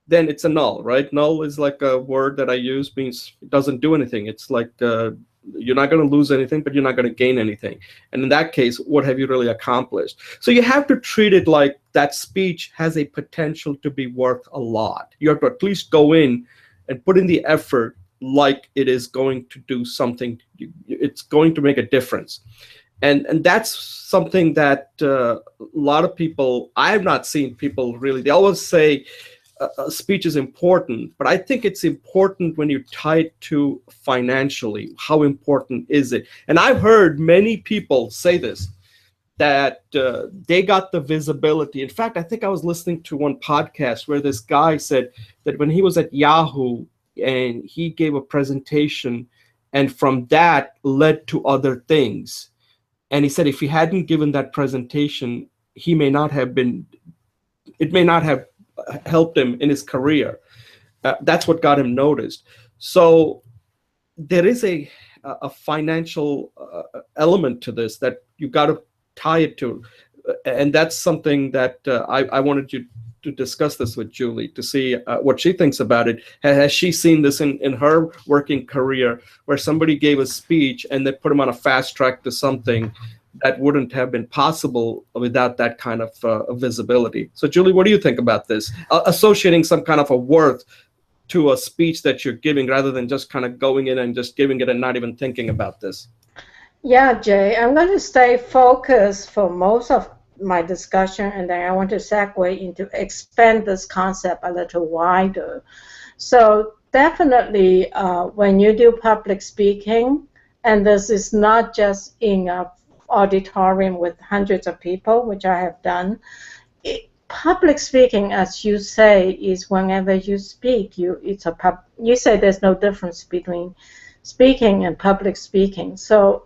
then it's a null, right? Null is like a word that I use, means it doesn't do anything. It's like you're not going to lose anything, but you're not going to gain anything. And in that case, what have you really accomplished? So you have to treat it like that speech has a potential to be worth a lot. You have to at least go in and put in the effort like it is going to do something. It's going to make a difference. And that's something that a lot of people, I have not seen people really, they always say a speech is important, but I think it's important when you tie it to financially. How important is it? And I've heard many people say this, that they got the visibility. In fact, I think I was listening to one podcast where this guy said that when he was at Yahoo and he gave a presentation, and from that led to other things. And he said if he hadn't given that presentation, it may not have helped him in his career. That's what got him noticed. So there is a financial element to this that you got to tie it to. And that's something that I wanted you to discuss this with Julie to see what she thinks about it. Has she seen this in her working career where somebody gave a speech and they put him on a fast track to something that wouldn't have been possible without that kind of visibility? So Julie, what do you think about this? Associating some kind of a worth to a speech that you're giving rather than just kind of going in and just giving it and not even thinking about this. Yeah, Jay, I'm going to stay focused for most of my discussion, and then I want to segue into expand this concept a little wider. So definitely when you do public speaking, and this is not just in an auditorium with hundreds of people, which I have done, public speaking, as you say, is whenever you speak, you say there's no difference between speaking and public speaking. So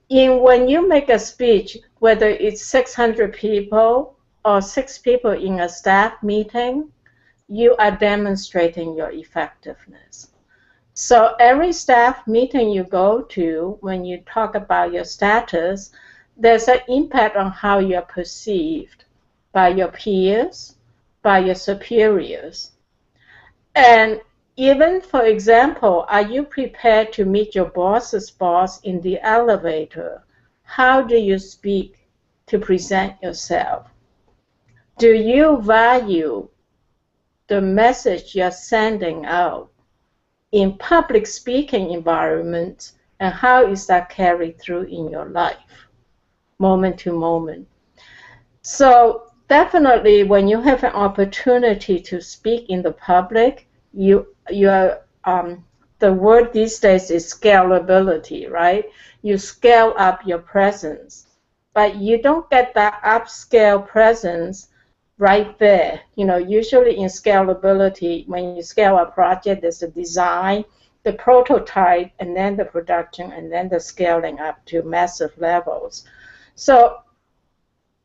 when you make a speech, whether it's 600 people or 6 people in a staff meeting, you are demonstrating your effectiveness. So every staff meeting you go to, when you talk about your status, there's an impact on how you're perceived by your peers, by your superiors. And even, for example, are you prepared to meet your boss's boss in the elevator? How do you speak to present yourself? Do you value the message you're sending out in public speaking environments, and how is that carried through in your life, moment to moment? So definitely, when you have an opportunity to speak in the public, you the word these days is scalability, right? You scale up your presence, but you don't get that upscale presence right there. Usually in scalability, when you scale a project, there's a design, the prototype, and then the production, and then the scaling up to massive levels. So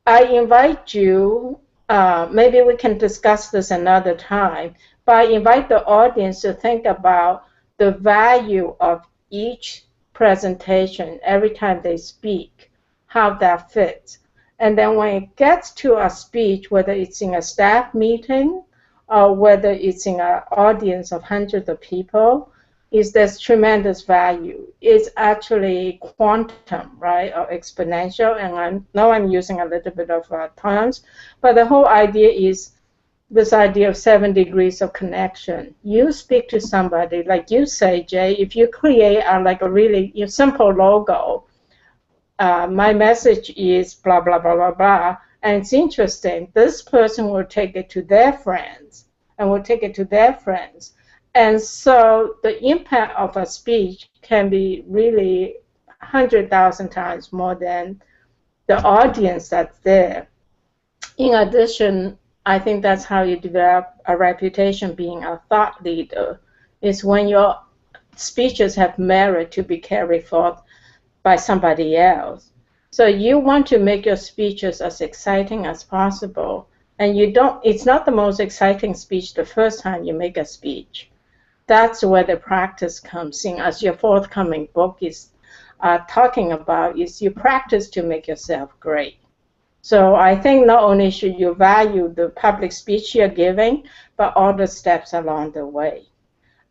I invite you, maybe we can discuss this another time, but I invite the audience to think about the value of each presentation every time they speak, how that fits. And then when it gets to a speech, whether it's in a staff meeting or whether it's in an audience of hundreds of people, is there's tremendous value. It's actually quantum, right, or exponential. And I know I'm using a little bit of terms, but the whole idea is this idea of 7 degrees of connection. You speak to somebody, like you say, Jay, if you create like a really simple logo, my message is blah, blah, blah, blah, blah. And it's interesting. This person will take it to their friends and will take it to their friends. And so the impact of a speech can be really 100,000 times more than the audience that's there. In addition, I think that's how you develop a reputation being a thought leader, is when your speeches have merit to be carried forth by somebody else. So you want to make your speeches as exciting as possible. And it's not the most exciting speech the first time you make a speech. That's where the practice comes in, as your forthcoming book is talking about, is you practice to make yourself great. So I think not only should you value the public speech you're giving, but all the steps along the way.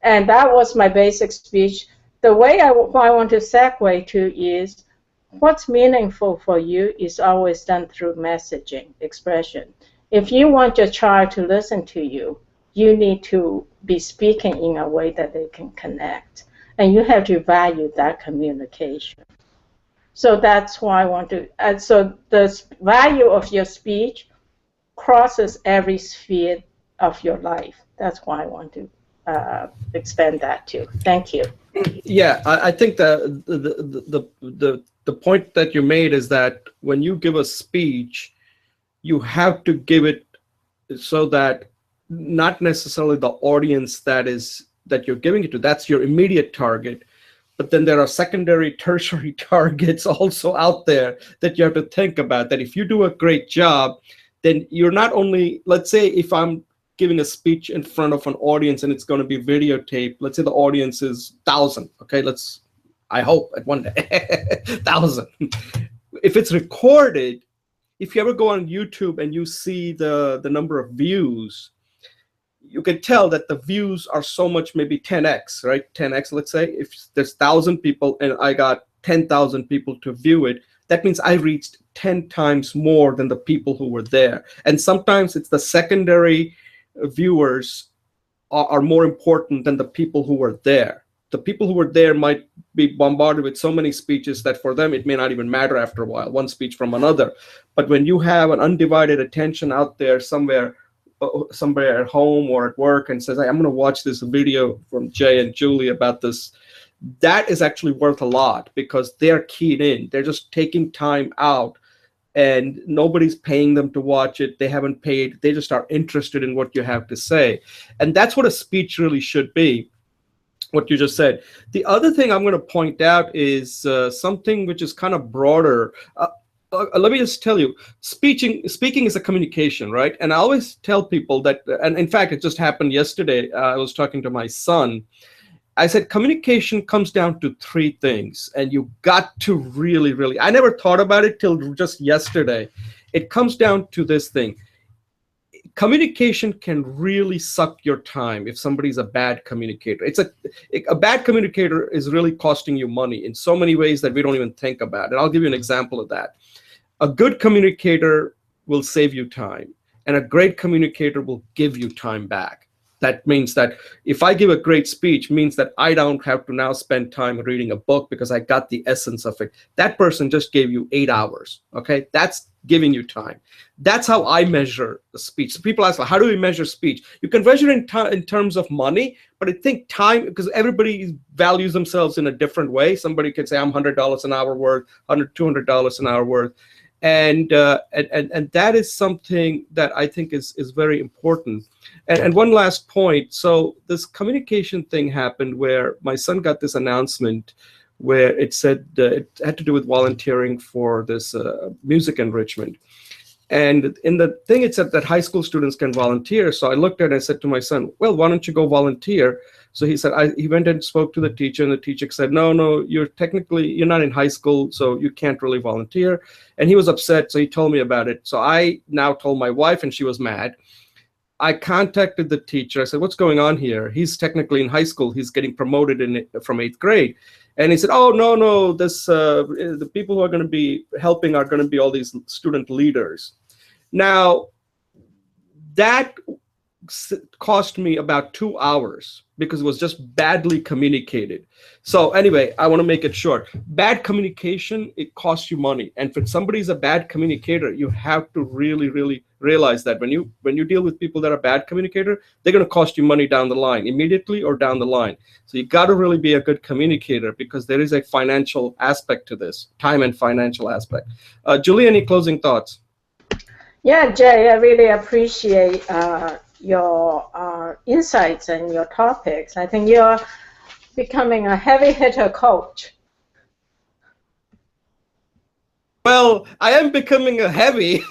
And that was my basic speech. The way I want to segue to is what's meaningful for you is always done through messaging, expression. If you want your child to listen to you, you need to be speaking in a way that they can connect. And you have to value that communication. So that's why I want to, so the value of your speech crosses every sphere of your life. That's why I want to expand that too. Thank you. Yeah, I think the point that you made is that when you give a speech, you have to give it so that not necessarily the audience that you're giving it to, that's your immediate target, but then there are secondary, tertiary targets also out there that you have to think about. That if you do a great job, then you're not only, let's say if I'm giving a speech in front of an audience and it's going to be videotaped, let's say the audience is 1,000, okay, I hope at one day 1,000. If it's recorded, if you ever go on YouTube and you see the number of views, you can tell that the views are so much, maybe 10x, right? 10x, let's say. If there's 1,000 people and I got 10,000 people to view it, that means I reached 10 times more than the people who were there. And sometimes it's the secondary viewers are more important than the people who were there. The people who were there might be bombarded with so many speeches that for them it may not even matter after a while, one speech from another. But when you have an undivided attention out there somewhere at home or at work and says, hey, I'm going to watch this video from Jay and Julie about this, that is actually worth a lot because they're keyed in. They're just taking time out and nobody's paying them to watch it. They haven't paid. They just are interested in what you have to say. And that's what a speech really should be, what you just said. The other thing I'm going to point out is something which is kind of broader. Let me just tell you, speaking is a communication, right? And I always tell people that, and in fact, it just happened yesterday. I was talking to my son, I said communication comes down to three things, and you got to really, really, I never thought about it till just yesterday. It comes down to this thing. Communication can really suck your time if somebody's a bad communicator. A bad communicator is really costing you money in so many ways that we don't even think about. And I'll give you an example of that. A good communicator will save you time, and a great communicator will give you time back. That means that if I give a great speech, means that I don't have to now spend time reading a book because I got the essence of it. That person just gave you 8 hours. Okay, that's giving you time. That's how I measure the speech. So people ask, how do we measure speech? You can measure in terms of money, but I think time, because everybody values themselves in a different way. Somebody can say I'm $100 an hour worth, $200 an hour worth. And that is something that I think is very important. And one last point. So this communication thing happened where my son got this announcement where it said it had to do with volunteering for this music enrichment. And in the thing, it said that high school students can volunteer. So I looked at it and I said to my son, well, why don't you go volunteer? So he said, he went and spoke to the teacher, and the teacher said, no, you're not in high school, so you can't really volunteer. And he was upset, so he told me about it. So I now told my wife, and she was mad. I contacted the teacher. I said, what's going on here? He's technically in high school. He's getting promoted from 8th grade. And he said, oh, no, the people who are going to be helping are going to be all these student leaders. Now, that cost me about 2 hours because it was just badly communicated. So anyway, I want to make it short. Bad communication, it costs you money. And if somebody's a bad communicator, you have to really, really realize that when you deal with people that are bad communicator, they're going to cost you money down the line, immediately or down the line. So you got to really be a good communicator because there is a financial aspect to this, time and financial aspect. Julie, any closing thoughts? Yeah, Jay, I really appreciate your insights and your topics. I think you're becoming a heavy hitter coach. Well, I am becoming a heavy.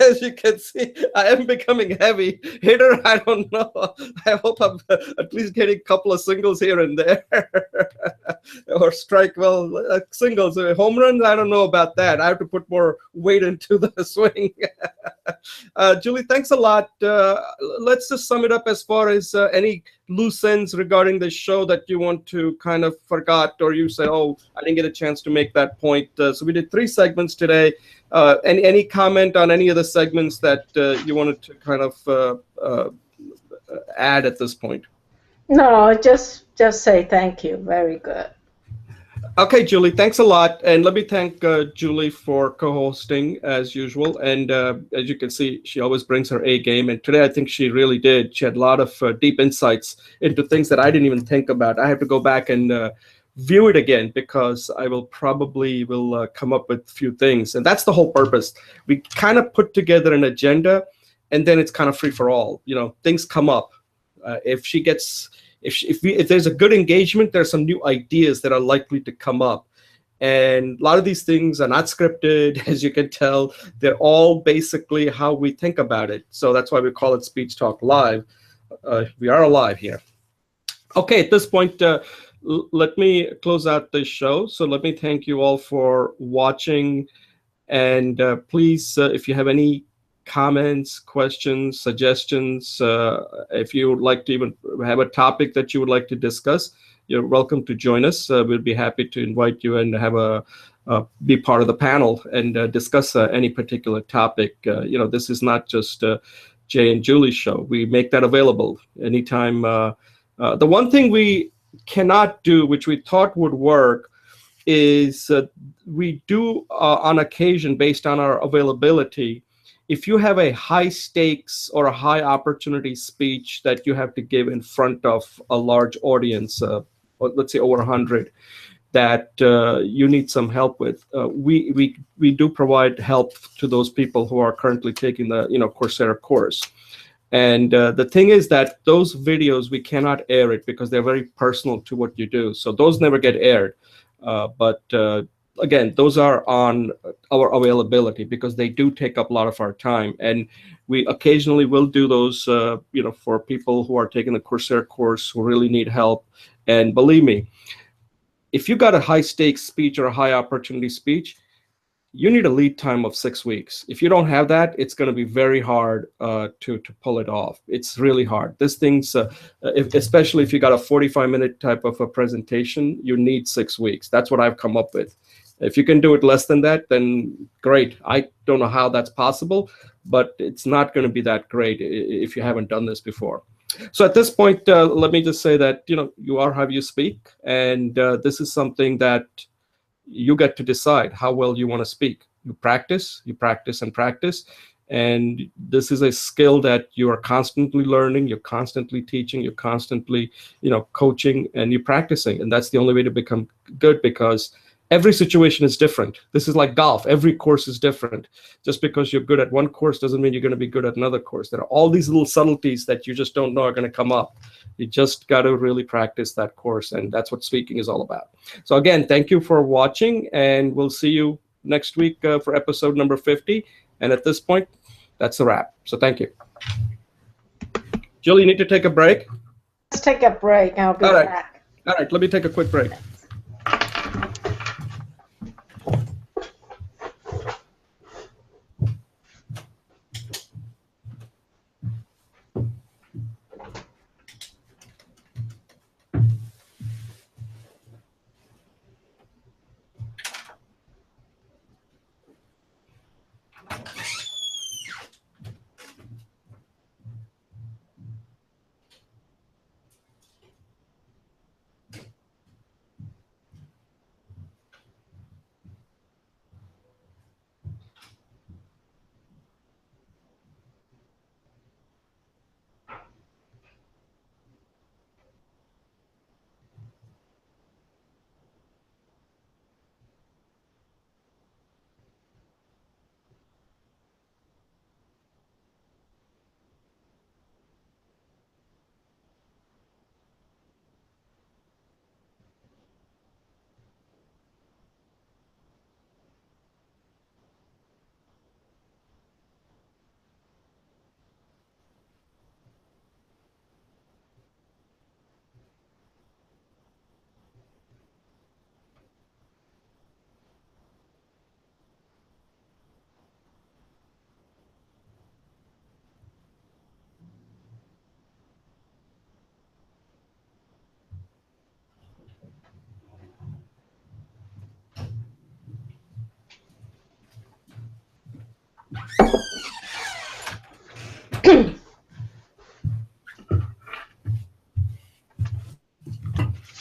As you can see, I am becoming heavy hitter. I don't know. I hope I'm at least getting a couple of singles here and there. Or strike, singles. Home runs, I don't know about that. I have to put more weight into the swing. Julie, thanks a lot. Let's just sum it up as far as any loose ends regarding the show that you want to kind of forgot, or you say, oh, I didn't get a chance to make that point. So we did 3 segments today. Any comment on any of the segments that you wanted to kind of add at this point? No, just say thank you. Very good. Okay, Julie, thanks a lot. And let me thank Julie for co-hosting as usual. And as you can see, she always brings her A game. And today I think she really did. She had a lot of deep insights into things that I didn't even think about. I have to go back and view it again because I will probably come up with a few things. And that's the whole purpose. We kind of put together an agenda, and then it's kind of free for all. You know, things come up. If there's a good engagement, there's some new ideas that are likely to come up. And a lot of these things are not scripted, as you can tell. They're all basically how we think about it. So that's why we call it Speech Talk Live. We are alive here. Okay, at this point, let me close out this show. So let me thank you all for watching. And please, if you have any comments, questions, suggestions, if you would like to even have a topic that you would like to discuss, you're welcome to join us. We'll be happy to invite you and have be part of the panel and discuss any particular topic. This is not just Jay and Julie's show. We make that available anytime. The one thing we cannot do, which we thought would work, is we do on occasion, based on our availability, if you have a high stakes or a high opportunity speech that you have to give in front of a large audience, let's say over 100, that you need some help with, we do provide help to those people who are currently taking the Coursera course. And the thing is that those videos, we cannot air it because they're very personal to what you do. So those never get aired. But again, those are on our availability because they do take up a lot of our time. And we occasionally will do those, for people who are taking the Coursera course who really need help. And believe me, if you got a high stakes speech or a high opportunity speech, you need a lead time of 6 weeks. If you don't have that, it's going to be very hard to pull it off. It's really hard. This thing's, especially if you got a 45-minute type of a presentation, you need 6 weeks. That's what I've come up with. If you can do it less than that, then great. I don't know how that's possible, but it's not going to be that great if you haven't done this before. So at this point, let me just say that, you are how you speak, and this is something that you get to decide how well you want to speak. You practice and practice. And this is a skill that you are constantly learning, you're constantly teaching, you're constantly, coaching, and you're practicing. And that's the only way to become good, because every situation is different. This is like golf. Every course is different. Just because you're good at one course doesn't mean you're going to be good at another course. There are all these little subtleties that you just don't know are going to come up. You just got to really practice that course, and that's what speaking is all about. So again, thank you for watching, and we'll see you next week for episode number 50. And at this point, that's a wrap. So thank you. Jill, you need to take a break? Let's take a break. I'll be back. All right, let me take a quick break.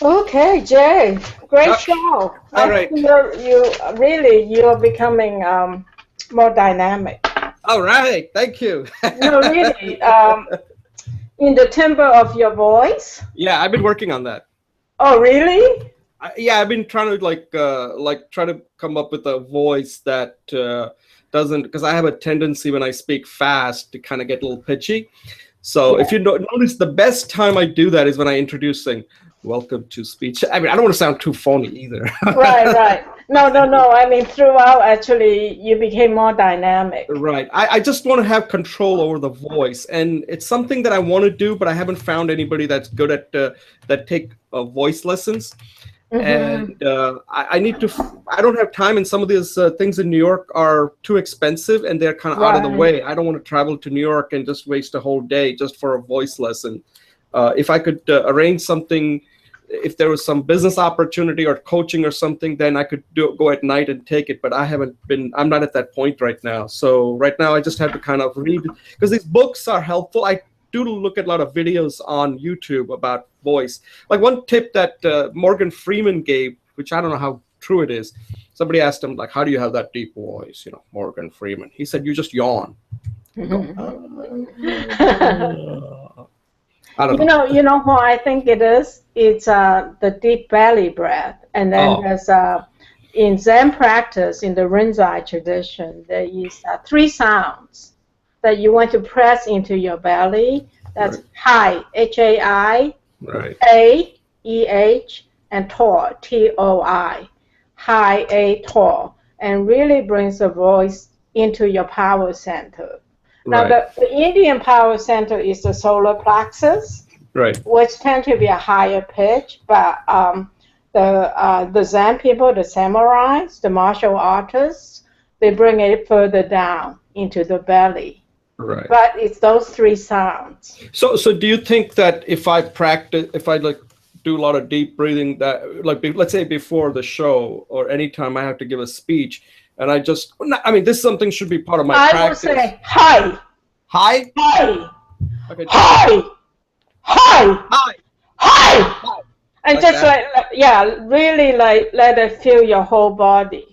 Okay, Jay, great show. All right. You're becoming more dynamic. All right, thank you. No, really, in the timbre of your voice. Yeah, I've been working on that. Oh, really? I've been trying to try to come up with a voice that doesn't, because I have a tendency when I speak fast to kind of get a little pitchy. So if you notice, the best time I do that is when I introduce saying, "Welcome to speech." I mean, I don't want to sound too phony either. Right. No. I mean, throughout, actually, you became more dynamic. Right. I just want to have control over the voice, and it's something that I want to do, but I haven't found anybody that's good at that take voice lessons. Mm-hmm. And I don't have time, and some of these things in New York are too expensive, and they're kind of out of the way. I don't want to travel to New York and just waste a whole day just for a voice lesson. If I could arrange something, if there was some business opportunity or coaching or something, then I could go at night and take it. But I'm not at that point right now. So right now I just have to kind of read, because these books are helpful. I do look at a lot of videos on YouTube about voice. Like one tip that Morgan Freeman gave, which I don't know how true it is. Somebody asked him, like, how do you have that deep voice? Morgan Freeman. He said, you just yawn. I don't know. You know what I think it is? It's the deep belly breath. And then there's in Zen practice, in the Rinzai tradition, there is 3 sounds that you want to press into your belly. That's Hai, H-A-I, right. A-E-H, and Toi, T-O-I. high, A, tall, and really brings the voice into your power center. Now, Right. the Indian power center is the solar plexus, Right. which tend to be a higher pitch, but the Zen people, the samurais, the martial artists, they bring it further down into the belly. Right. But it's those three sounds. So do you think that if I practice, if I like do a lot of deep breathing, that like let's say before the show or anytime I have to give a speech, and I just, I mean, this something should be part of my practice. I would say hi, Hi. hi, Okay. hi, hi, Hi. hi, Hi. and Like just that? like yeah, really like let it fill your whole body.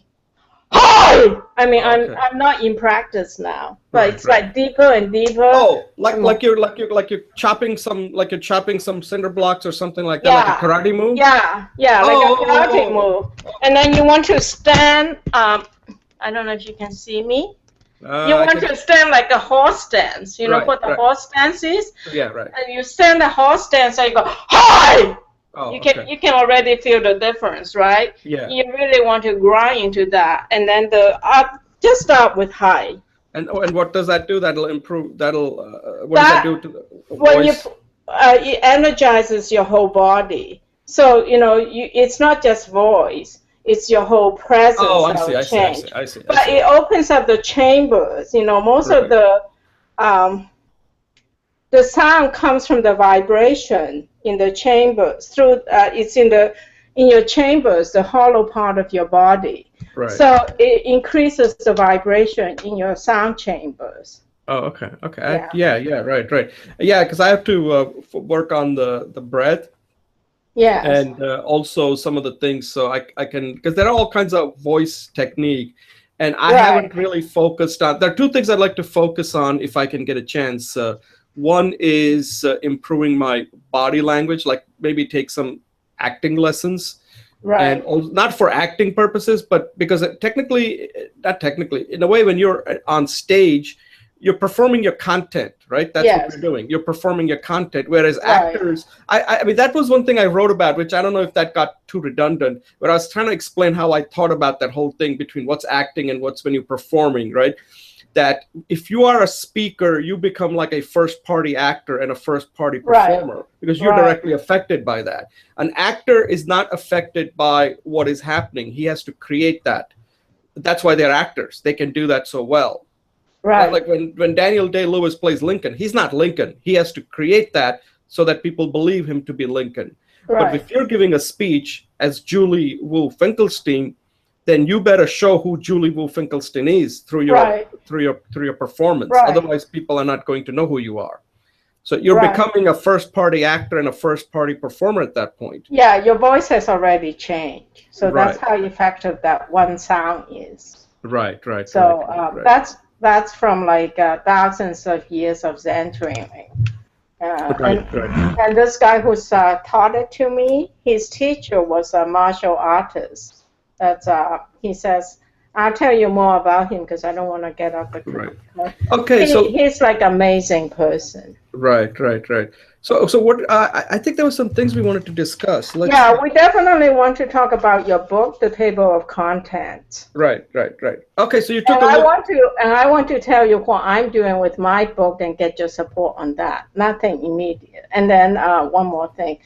Hi! I mean, Okay. I'm not in practice now, but Right, it's right. like deeper and deeper. Oh, like you're chopping some cinder blocks or something like that, like a karate move. Yeah, like a karate move. And then you want to stand. I don't know if you can see me. You want to stand like a horse stance. You know what the horse stance is? Yeah, right. And you stand the horse stance and you go hi. Oh, you can already feel the difference, right? Yeah. You really want to grind into that, and then just start with high. And what does that do? That'll improve. What does that do to the voice? It energizes your whole body. So it's not just voice; it's your whole presence. Oh, I see. But it opens up the chambers. Most of the sound comes from the vibration in the chambers. It's in your chambers, the hollow part of your body. Right. So it increases the vibration in your sound chambers. Oh, okay. Right. Yeah, because I have to work on the breath. Yes. And also some of the things, so I can, because there are all kinds of voice technique, and I haven't really focused on. There are two things I'd like to focus on if I can get a chance. One is improving my body language, like maybe take some acting lessons. Right. And not for acting purposes, but because not technically, in a way, when you're on stage, you're performing your content, right? That's what you're doing. You're performing your content. Whereas actors, I mean, that was one thing I wrote about, which I don't know if that got too redundant, but I was trying to explain how I thought about that whole thing between what's acting and what's when you're performing, right? That if you are a speaker, you become like a first-party actor and a first-party performer because you're directly affected by that. An actor is not affected by what is happening. He has to create that. That's why they're actors. They can do that so well. Right. Like when Daniel Day-Lewis plays Lincoln, he's not Lincoln. He has to create that so that people believe him to be Lincoln. But if you're giving a speech as Julie Wu Finkelstein, then you better show who Julie Wu Finkelstein is through your performance. Otherwise, people are not going to know who you are. So you're becoming a first-party actor and a first-party performer at that point. Yeah, your voice has already changed. So that's how effective that one sound is. Right. So that's from like thousands of years of Zen training. And this guy who's taught it to me, his teacher was a martial artist. He says, I'll tell you more about him because I don't want to get off the track. Okay, so he's like an amazing person. Right. So what? I think there were some things we wanted to discuss. We definitely want to talk about your book, The Table of Contents. Right. Okay, so you took I want to tell you what I'm doing with my book and get your support on that. Nothing immediate. And then one more thing.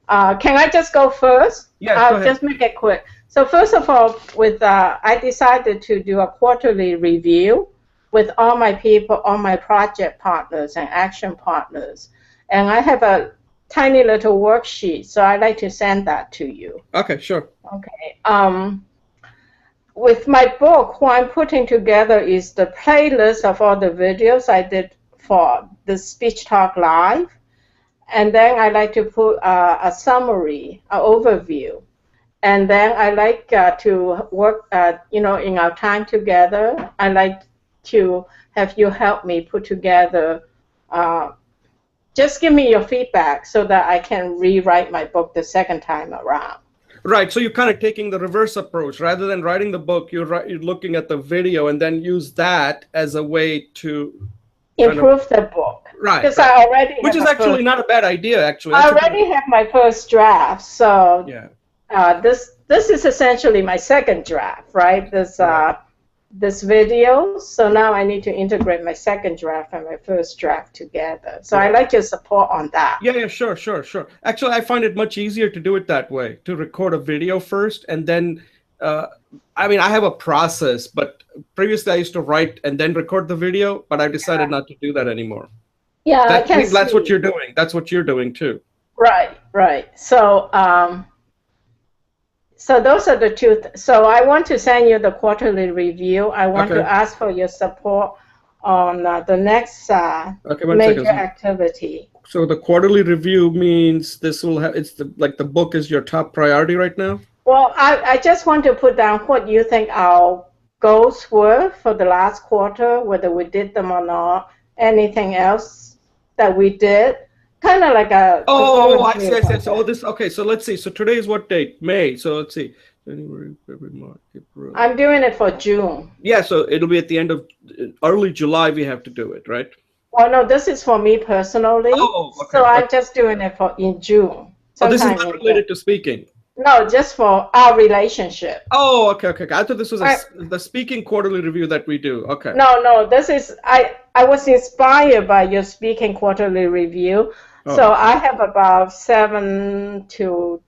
Can I just go first? Yeah, I'll go ahead. just make it quick. So first of all, I decided to do a quarterly review with all my people, all my project partners and action partners. And I have a tiny little worksheet, so I'd like to send that to you. Okay, sure. Okay. With my book, what I'm putting together is the playlist of all the videos I did for the Speech Talk Live. And then I like to put a summary, an overview. And then I like to work, in our time together, I like to have you help me put together, just give me your feedback so that I can rewrite my book the second time around. Right, so you're kind of taking the reverse approach. Rather than writing the book, you're looking at the video and then use that as a way to improve the book. Right. Because I already which is actually not a bad idea, actually. I already have my first draft, so yeah. This this is essentially my second draft, right? This video. So now I need to integrate my second draft and my first draft together. So I like your support on that. Yeah, sure. Actually, I find it much easier to do it that way, to record a video first and then, I mean, I have a process, but previously I used to write and then record the video, but I decided not to do that anymore. Yeah, I I think that's see. what you're doing. That's what you're doing too. Right. So, so those are the two. So I want to send you the quarterly review. I want to ask for your support on the next major activity. So the quarterly review means this will have, it's like the book is your top priority right now? Well, I just want to put down what you think our goals were for the last quarter, whether we did them or not, anything else that we did. Kind of like a... I see. Oh, this, okay, so let's see. So today is what date? May. So let's see. January, February, March, April. I'm doing it for June. Yeah, so it'll be at the end of early July we have to do it, right? Well, no, this is for me personally. Oh, okay. So I'm just doing it in June. Oh, this is not related to speaking? No, just for our relationship. Oh, okay. I thought this was the speaking quarterly review that we do. Okay. No, this is... I was inspired by your speaking quarterly review. So I have about 7 to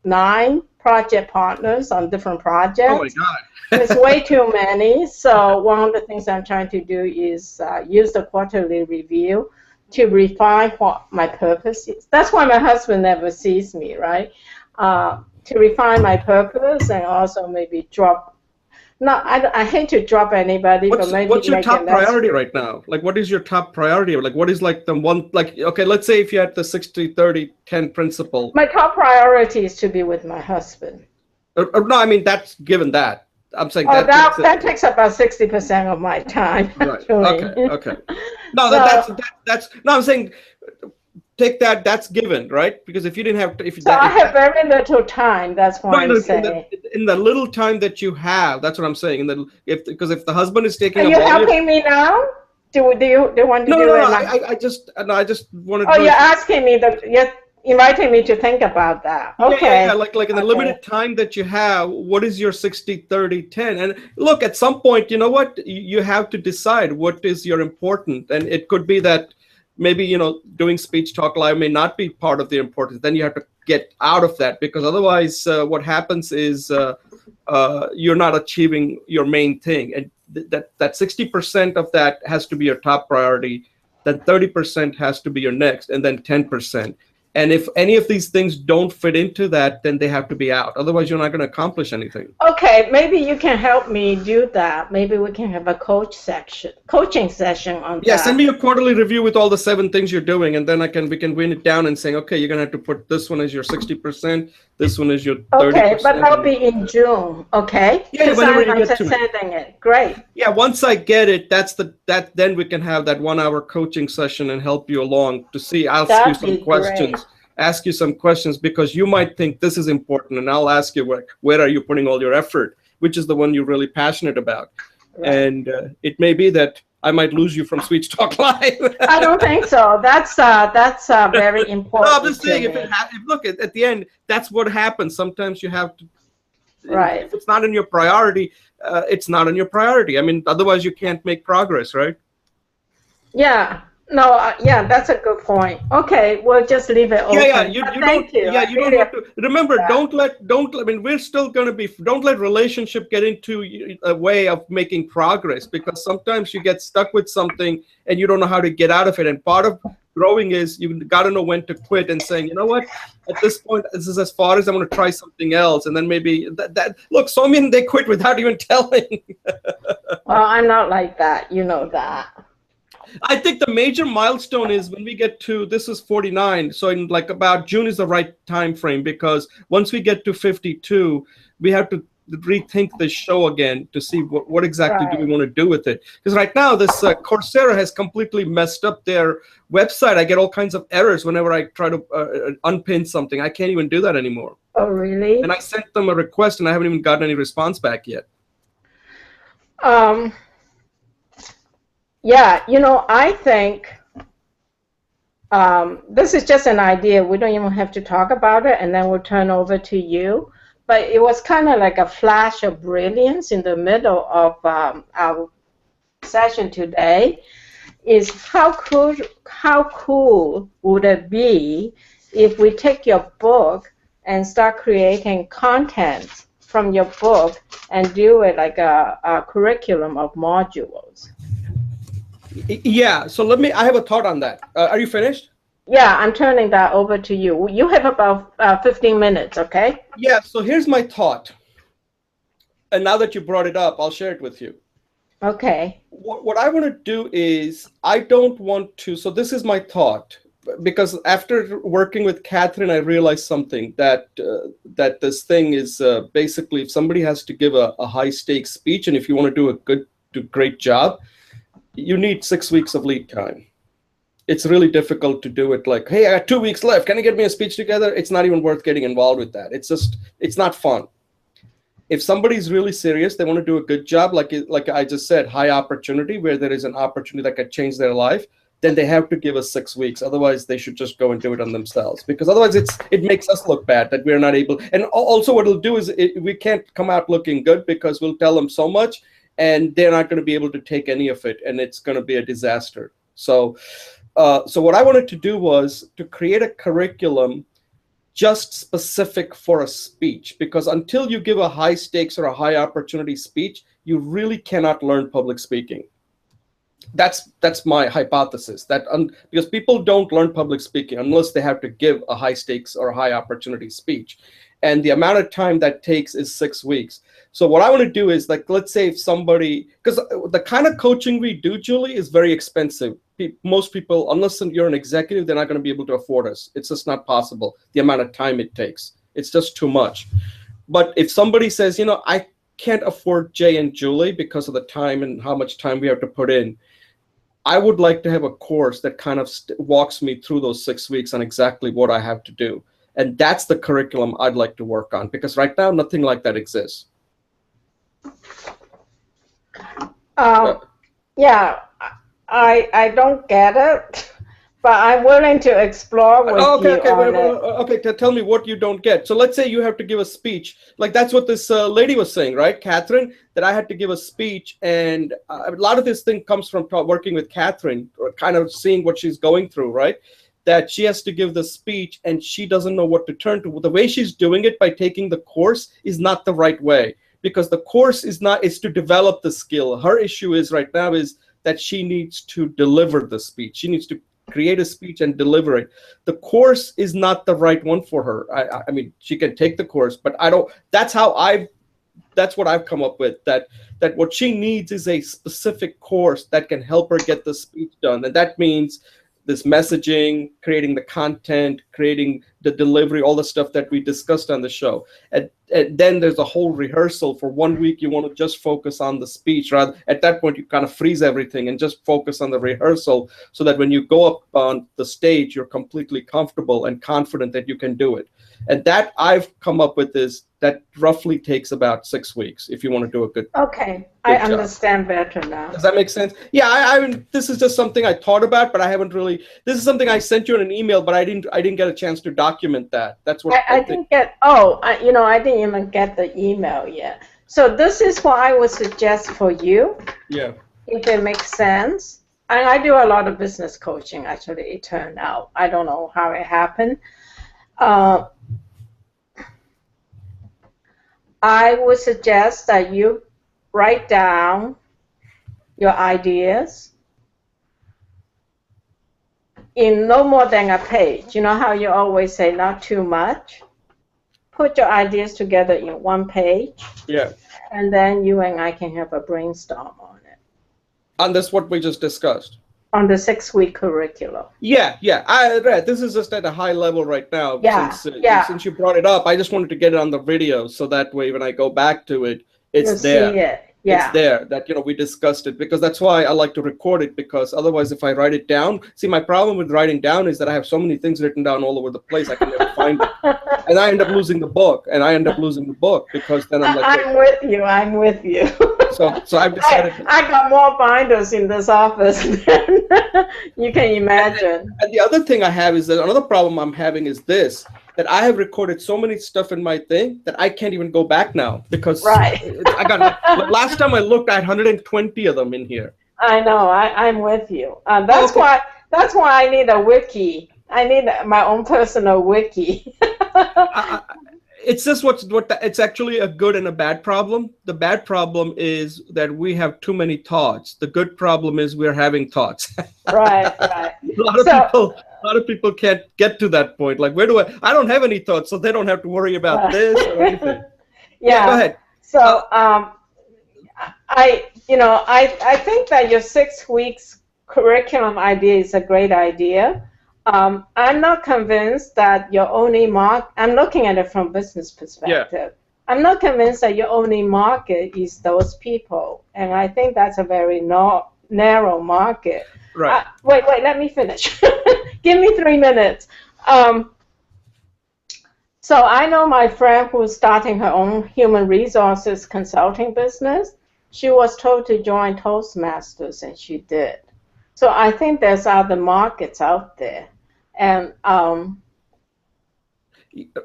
9 project partners on different projects. Oh my God. It's way too many. So one of the things I'm trying to do is use the quarterly review to refine what my purpose is. That's why my husband never sees me, right? To refine my purpose and also maybe drop. No, I hate to drop anybody, but maybe what's your top priority right now? Like, what is your top priority? Like, what is like the one, like, okay, let's say if you had the 60-30-10 principle. My top priority is to be with my husband. No, I mean, that's given that. I'm saying that takes about 60% of my time. Right. Okay. No, that's no, I'm saying take that. That's given, right? Because if you didn't have, I have very little time. That's what I'm saying. In the little time that you have, that's what I'm saying. Because if the husband is taking, are you helping me now? Do you want to do it? No. I just wanted. Oh, you're asking me you're inviting me to think about that. Okay. Yeah, like in the limited time that you have, what is your 60-30-10? And look, at some point, you know what? You have to decide what is your important, and it could be that. Maybe, doing speech talk live may not be part of the importance. Then you have to get out of that, because otherwise what happens is you're not achieving your main thing. And that 60% of that has to be your top priority. Then 30% has to be your next, and then 10%. And if any of these things don't fit into that, then they have to be out. Otherwise, you're not going to accomplish anything. Okay, maybe you can help me do that. Maybe we can have a coaching session on that. Yeah, send me a quarterly review with all the 7 things you're doing, and then we can win it down and saying, okay, you're going to have to put this one as your 60%, this one is your 30%. Okay, but that'll be in June, okay? Yeah, whenever you get to sending it. Great. Yeah, once I get it, then we can have that 1-hour coaching session and help you along to see. I'll ask you some questions. Ask you some questions, because you might think this is important, and I'll ask you where are you putting all your effort, which is the one you're really passionate about. Right. And it may be that I might lose you from Speech Talk Live. I don't think so. That's very important. No, I'm just saying, look, at the end, that's what happens. Sometimes you have to. Right. If it's not in your priority, it's not in your priority. I mean, otherwise you can't make progress, right? Yeah. No, yeah, that's a good point. Okay, we'll just leave it open. You don't have to remember. Don't let. I mean, we're still going to be. Don't let relationship get into a way of making progress, because sometimes you get stuck with something and you don't know how to get out of it. And part of growing is you got to know when to quit and saying, you know what, at this point, this is as far as I'm going to try something else. And then maybe that look. So many they quit without even telling. Well, I'm not like that. You know that. I think the major milestone is when we get to, this is 49, so in like about June is the right time frame, because once we get to 52, we have to rethink the show again to see what exactly do we want to do with it. Because right now, this Coursera has completely messed up their website. I get all kinds of errors whenever I try to unpin something. I can't even do that anymore. Oh, really? And I sent them a request, and I haven't even gotten any response back yet. Yeah, I think this is just an idea. We don't even have to talk about it, and then we'll turn over to you. but it was kind of like a flash of brilliance in the middle of our session today. Is how cool would it be if we take your book and start creating content from your book and do it like a curriculum of modules? Yeah, so I have a thought on that. Are you finished? Yeah, I'm turning that over to you. You have about 15 minutes, okay? Yeah, so here's my thought. And now that you brought it up, I'll share it with you. Okay. What I want to do is, I don't want to, so this is my thought, because after working with Catherine, I realized something, that that this thing is basically, if somebody has to give a high stakes speech, and if you want to do a great job, you need 6 weeks of lead time. It's really difficult to do it like, hey, I got 2 weeks left. Can you get me a speech together? It's not even worth getting involved with that. It's not fun. If somebody's really serious, they want to do a good job, like I just said, high opportunity, where there is an opportunity that could change their life, then they have to give us 6 weeks. Otherwise, they should just go and do it on themselves, because otherwise it makes us look bad that we're not able. And also what it'll do is we can't come out looking good, because we'll tell them so much and they're not going to be able to take any of it, and it's going to be a disaster. So what I wanted to do was to create a curriculum just specific for a speech, because until you give a high stakes or a high opportunity speech, you really cannot learn public speaking. That's my hypothesis, that because people don't learn public speaking unless they have to give a high stakes or a high opportunity speech. And the amount of time that takes is 6 weeks. So what I want to do is, like, let's say if somebody, because the kind of coaching we do, Julie, is very expensive. Most people, unless you're an executive, they're not going to be able to afford us. It's just not possible, the amount of time it takes. It's just too much. But if somebody says, you know, I can't afford Jay and Julie because of the time and how much time we have to put in, I would like to have a course that kind of walks me through those 6 weeks on exactly what I have to do. And that's the curriculum I'd like to work on, because right now nothing like that exists. Yeah, I don't get it, but I'm willing to explore with you on it. Okay, tell me what you don't get. So let's say you have to give a speech. Like, that's what this lady was saying, right, Catherine? That I had to give a speech, and a lot of this thing comes from working with Catherine, or kind of seeing what she's going through, right? That she has to give the speech and she doesn't know what to turn to. The way she's doing it by taking the course is not the right way, because the course is to develop the skill. Her issue is right now is that she needs to deliver the speech. She needs to create a speech and deliver it. The course is not the right one for her. I mean, she can take the course, but that's what I've come up with, that what she needs is a specific course that can help her get the speech done. And that means this messaging, creating the content, creating the delivery, all the stuff that we discussed on the show. And then there's a whole rehearsal. For 1 week, you want to just focus on the speech. Rather, at that point, you kind of freeze everything and just focus on the rehearsal, so that when you go up on the stage, you're completely comfortable and confident that you can do it. And that I've come up with is that roughly takes about 6 weeks if you want to do a good. Okay, I understand better now. Does that make sense? Yeah, I mean, this is just something I thought about, but I haven't really. This is something I sent you in an email, but I didn't get a chance to document that. That's what I didn't get. I didn't even get the email yet. So this is what I would suggest for you. Yeah. If it makes sense. And I do a lot of business coaching. Actually, it turned out. I don't know how it happened. I would suggest that you write down your ideas in no more than a page. You know how you always say not too much? Put your ideas together in 1 page. Yeah. And then you and I can have a brainstorm on it. And that's what we just discussed. On the 6-week curriculum. Yeah. I read. This is just at a high level right now. Yeah. Since you brought it up, I just wanted to get it on the video, so that way when I go back to it, it's You'll there. See it. Yeah. It's there that we discussed it, because that's why I like to record it, because otherwise if I write it down, see, my problem with writing down is that I have so many things written down all over the place, I can never find it. And I end up losing the book, because then I'm like, I'm with you. So I've decided. I got more binders in this office than you can imagine. And the other thing I have is that another problem I'm having is this, that I have recorded so many stuff in my thing that I can't even go back now because Right. I got last time I looked, I had 120 of them in here. I know. I'm with you. Oh, That's okay. why. That's why I need a wiki. I need my own personal wiki. It's just it's actually a good and a bad problem. The bad problem is that we have too many thoughts. The good problem is we're having thoughts. Right. Right. a lot of So. people a lot of people can't get to that point. Like, where do I don't have any thoughts, so they don't have to worry about this or anything. Yeah, go Yeah. ahead. uh, So I think that your 6 weeks curriculum idea is a great idea. I'm not convinced that your only I'm looking at it from business yeah, perspective. I'm not convinced that your only market is those people, and I think that's a very narrow market. right. Wait, let me finish. Give me 3 minutes. Um, so I know my friend who's starting her own human resources consulting business. She was told to join Toastmasters, and she did. So I think there's other markets out there, and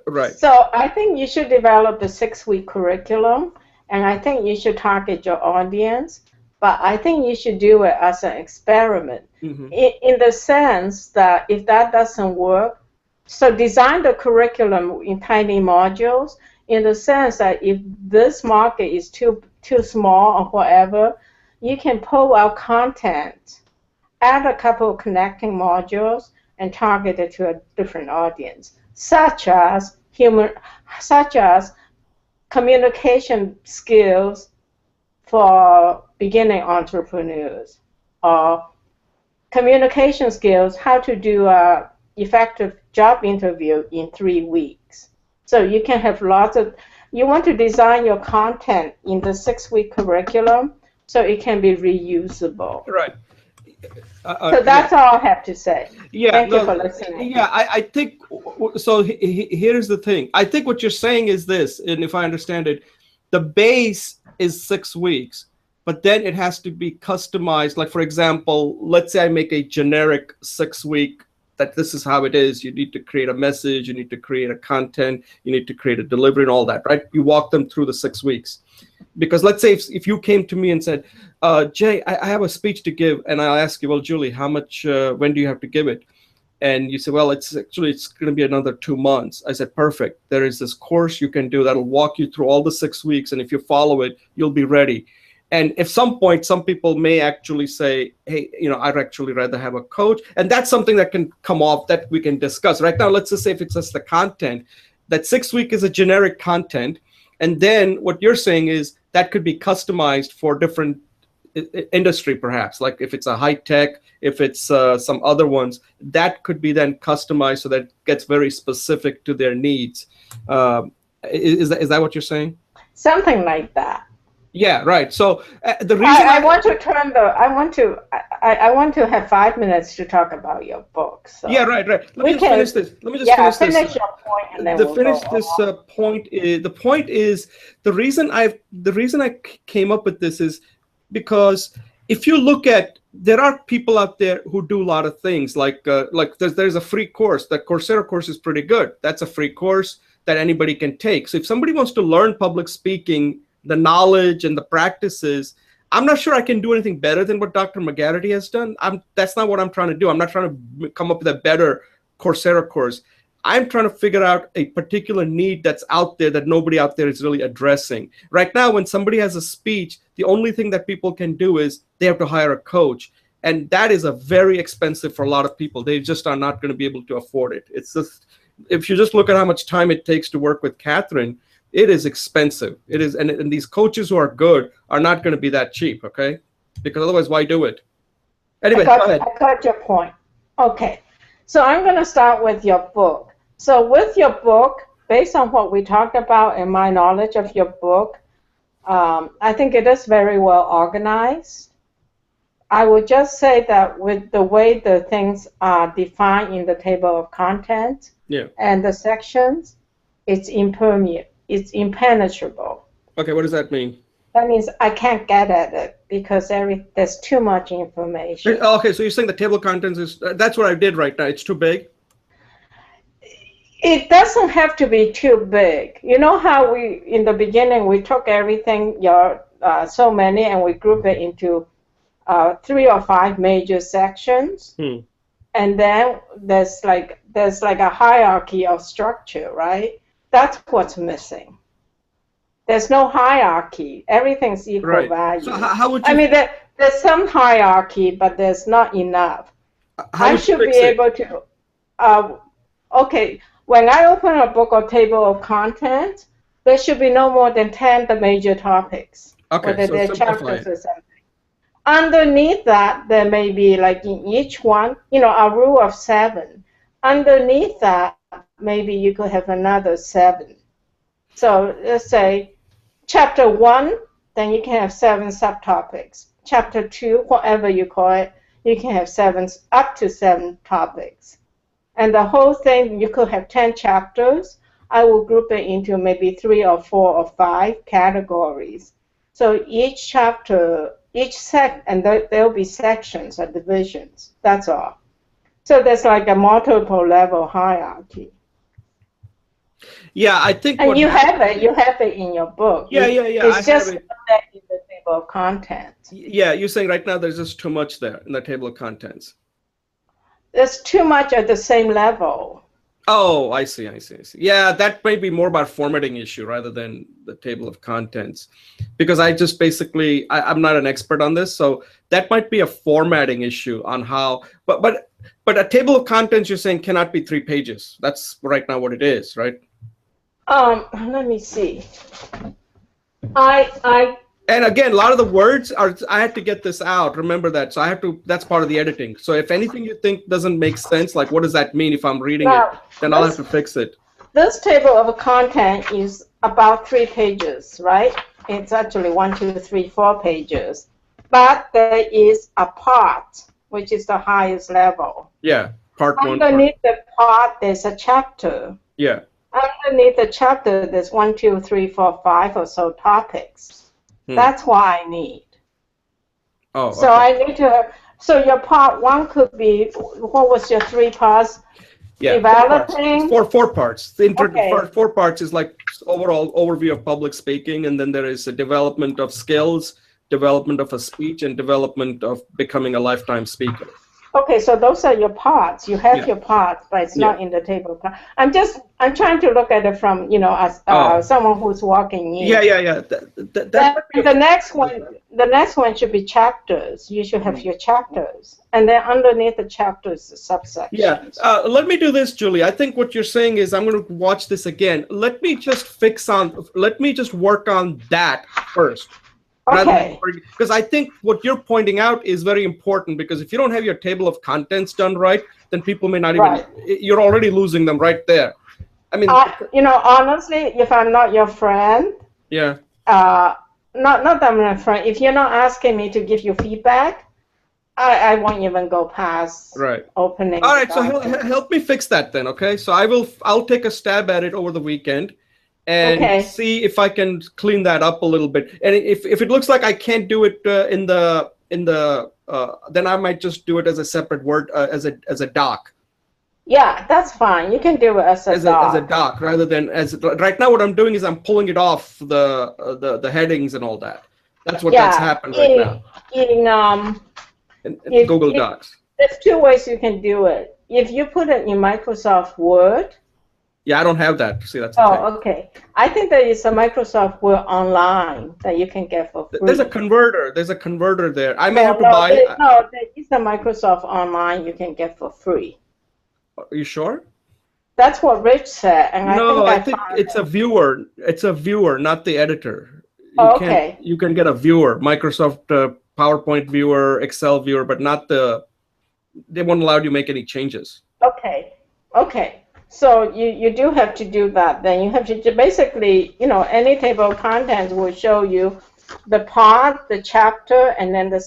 Right. so I think you should develop a 6 week curriculum, and I think you should target your audience. But I think you should do it as an experiment, Hmm. in the sense that if that doesn't work, so design the curriculum in tiny modules. In the sense that if this market is too small or whatever, you can pull out content, add a couple of connecting modules, and target it to a different audience, such as communication skills for beginning entrepreneurs, or communication skills, how to do a effective job interview in 3 weeks. So you can have you want to design your content in the 6 week curriculum so it can be reusable. Right. So Yeah. that's all I have to say. Yeah, Thank you no, for listening. yeah, I think so. Here's the thing. I think what you're saying is this, and if I understand it, the base is 6 weeks, but then it has to be customized. Like, for example, let's say I make a generic 6 week that this is how it is. You need to create a message, you need to create a content, you need to create a delivery and all that, right? You walk them through the 6 weeks. Because let's say if you came to me and said, Jay, I have a speech to give, and I'll ask you, well, Julie, how much, when do you have to give it? And you say, well, it's going to be another 2 months. I said, perfect. There is this course you can do that'll walk you through all the 6 weeks. And if you follow it, you'll be ready. And at some point, some people may actually say, hey, I'd actually rather have a coach. And that's something that can come off that we can discuss. Right now, let's just say if it's just the content, that 6 week is a generic content. And then what you're saying is that could be customized for different industry, perhaps. Like if it's a high tech, if it's some other ones, that could be then customized so that it gets very specific to their needs. Is that what you're saying? Something like that. Yeah, right. So the reason I want to turn the I want to have 5 minutes to talk about your book. So yeah, right. Let me we just can finish this. Let me just finish this. finish your point and then The we'll finish go this on. point is the reason I came up with this is because if you look at, there are people out there who do a lot of things like there's a free course. That Coursera course is pretty good. That's a free course that anybody can take. So if somebody wants to learn public speaking, the knowledge and the practices, I'm not sure I can do anything better than what Dr. McGarity has done. That's not what I'm trying to do. I'm not trying to come up with a better Coursera course. I'm trying to figure out a particular need that's out there that nobody out there is really addressing. Right now, when somebody has a speech, the only thing that people can do is they have to hire a coach. And that is a very expensive for a lot of people. They just are not going to be able to afford it. It's just, if you just look at how much time it takes to work with Catherine, it is expensive. It is, and these coaches who are good are not going to be that cheap, okay? Because otherwise, why do it? Anyway, go ahead. I got your point. Okay, so I'm going to start with your book. So with your book, based on what we talked about and my knowledge of your book, I think it is very well organized. I would just say that with the way the things are defined in the table of contents, Yeah. and the sections, it's impenetrable. Okay, what does that mean? That means I can't get at it because there's too much information. Okay, so you're saying the table of contents is, that's what I did right now. It's too big? It doesn't have to be too big. You know how we, in the beginning, we took everything, so many, and we group it into 3 or 5 major sections. And then there's like a hierarchy of structure, right? That's what's missing. There's no hierarchy. Everything's equal value. So how would you? I mean, there's some hierarchy, but there's not enough. I should be able to. Okay, when I open a book or table of contents, there should be no more than 10 the major topics. Okay, whether so they're simplify chapters or something. Underneath that, there may be, like in each one, a rule of 7. Underneath that, maybe you could have another 7. So let's say chapter 1, then you can have 7 subtopics. Chapter 2, whatever you call it, you can have up to 7 topics. And the whole thing, you could have 10 chapters. I will group it into maybe 3 or 4 or 5 categories. So each chapter, and there'll be sections or divisions. That's all. So there's like a multiple level hierarchy. Yeah, I think. And you have it in your book. Yeah. It's just in the table of contents. Yeah, you're saying right now there's just too much there in the table of contents. There's too much at the same level. Oh, I see. Yeah, that may be more about formatting issue rather than the table of contents, because I just basically I'm not an expert on this, so that might be a formatting issue on how. But a table of contents, you're saying, cannot be 3 pages. That's right now what it is, right? Let me see. And again, a lot of the words are, I had to get this out. Remember that. So that's part of the editing. So if anything you think doesn't make sense, like what does that mean if I'm reading it, then I'll have to fix it. This table of content is about 3 pages, right? It's actually 1, 2, 3, 4 pages. But there is a part, which is the highest level. Yeah, part 1. Underneath the part, there's a chapter. Yeah. Underneath the chapter, there's 1, 2, 3, 4, 5 or so topics. That's what I need. Oh, okay. So I need to have, so your part 1 could be, what was your 3 parts? Yeah, developing. 4 parts. Okay. 4 parts is like overall overview of public speaking, and then there is a development of skills, development of a speech, and development of becoming a lifetime speaker. Okay, so those are your parts. You have your parts, but it's not in the table. I'm trying to look at it from, as someone who's walking in. Yeah. The next one should be chapters. You should have your chapters, and then underneath the chapters, the subsections. Yeah. Let me do this, Julie. I think what you're saying is I'm going to watch this again. Let me just work on that first. Okay. Because I think what you're pointing out is very important, because if you don't have your table of contents done right, then people may not even, you're already losing them right there. I mean, honestly, if I'm not your friend, not that I'm a friend, if you're not asking me to give you feedback, I won't even go past opening. All right, so help me fix that then, okay? So I'll take a stab at it over the weekend and see if I can clean that up a little bit. And if it looks like I can't do it in the then I might just do it as a separate word, as a doc. Yeah, that's fine. You can do it as a doc rather than as. Right now, what I'm doing is I'm pulling it off the headings and all that. That's what that's happened right now. In Google Docs. There's 2 ways you can do it. If you put it in Microsoft Word. Yeah, I don't have that. See, that's the thing. Okay. I think there is a Microsoft Word online that you can get for free. There's a converter. There. I may have to buy it. No, there is a Microsoft online you can get for free. Are you sure? That's what Rich said. And I think it's a viewer. It's a viewer, not the editor. You can get a viewer, Microsoft PowerPoint viewer, Excel viewer, but not they won't allow you to make any changes. Okay. So you do have to do that. Then you have to basically, any table of contents will show you the part, the chapter, and then the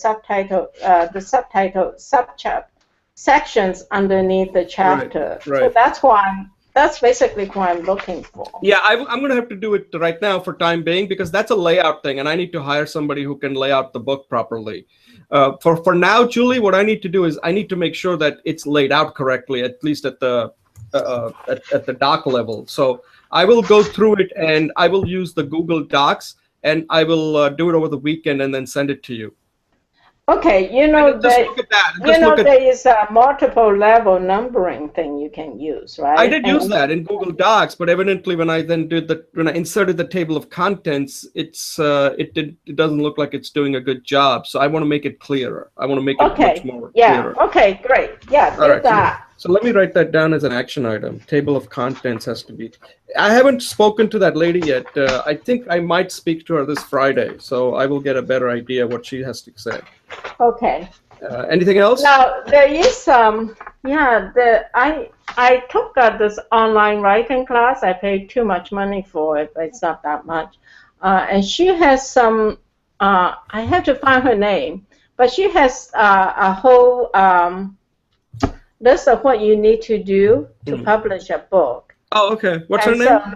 sections underneath the chapter. Right. So that's basically what I'm looking for. Yeah, I'm going to have to do it right now for time being, because that's a layout thing, and I need to hire somebody who can lay out the book properly. For now, Julie, what I need to do is I need to make sure that it's laid out correctly, at least at the at the doc level. So I will go through it, and I will use the Google Docs, and I will do it over the weekend and then send it to you. Okay, And just look at that. Just look at. there is a multiple level numbering thing you can use, I right? did use that in Google Docs, but evidently when I inserted the table of contents, it doesn't look like it's doing a good job. So I want to make it clearer. I want to make it much more clearer. Okay, great. Yeah, All do right. that. So let me write that down as an action item. Table of contents has to be. I haven't spoken to that lady yet. I think I might speak to her this Friday, so I will get a better idea what she has to say. Okay. Anything else? Now there is I took this online writing class. I paid too much money for it, but it's not that much. And she has some. I have to find her name, but she has a whole list of what you need to do to publish a book. Oh, okay. What's her name?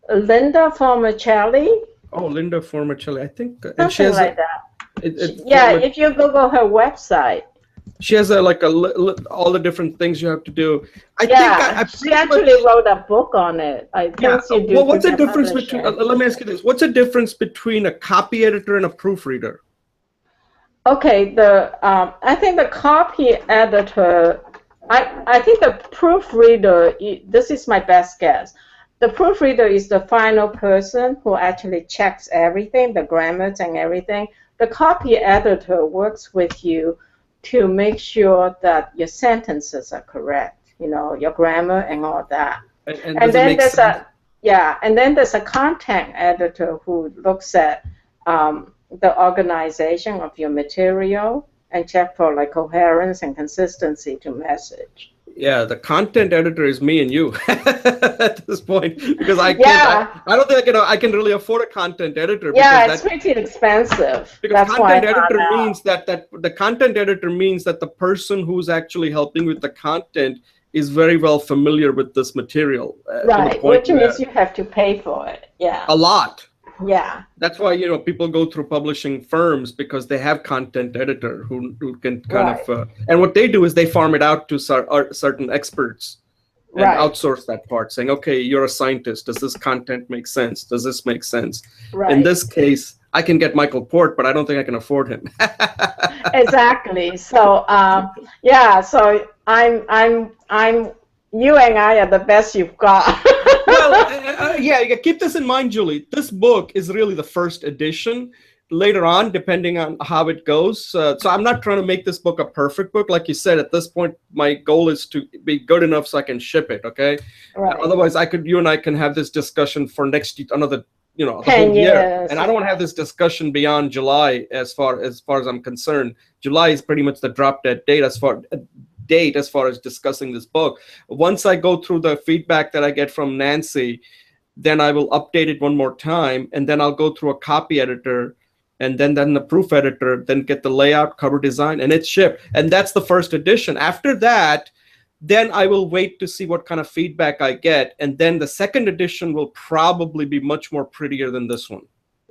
Linda Formicelli. Oh, Linda Formicelli. I think. Something she has like that. If you Google her website. She has all the different things you have to do. She actually wrote a book on it. I think you do. Well, what's the difference between? Let me ask you this: what's the difference between a copy editor and a proofreader? Okay, I think the copy editor. I think the proofreader. This is my best guess. The proofreader is the final person who actually checks everything, the grammars and everything. The copy editor works with you to make sure that your sentences are correct, your grammar and all that. And then there's a content editor who looks at the organization of your material and check for like coherence and consistency to message. Yeah, the content editor is me and you at this point, because I don't think I can really afford a content editor. Yeah, it's pretty expensive. Because content editor means that the content editor means that the person who's actually helping with the content is very well familiar with this material. Right, which means you have to pay for it. Yeah. A lot. Yeah. That's why people go through publishing firms, because they have content editor who can kind of and what they do is they farm it out to certain experts and outsource that part, saying, okay, you're a scientist. Does this content make sense? Does this make sense? Right. In this case, I can get Michael Port, but I don't think I can afford him. Exactly. So so I'm you and I are the best you've got. Well, you keep this in mind, Julie. This book is really the first edition. Later on, depending on how it goes. So I'm not trying to make this book a perfect book. Like you said, at this point, my goal is to be good enough so I can ship it, okay? Right. Otherwise, you and I can have this discussion for another the whole year. And I don't want to have this discussion beyond July as far as I'm concerned. July is pretty much the drop dead date as far as discussing this book. Once I go through the feedback that I get from Nancy, then I will update it one more time, and then I'll go through a copy editor, and then the proof editor, then get the layout, cover design, and it's shipped. And that's the first edition. After that, then I will wait to see what kind of feedback I get, and then the second edition will probably be much more prettier than this one.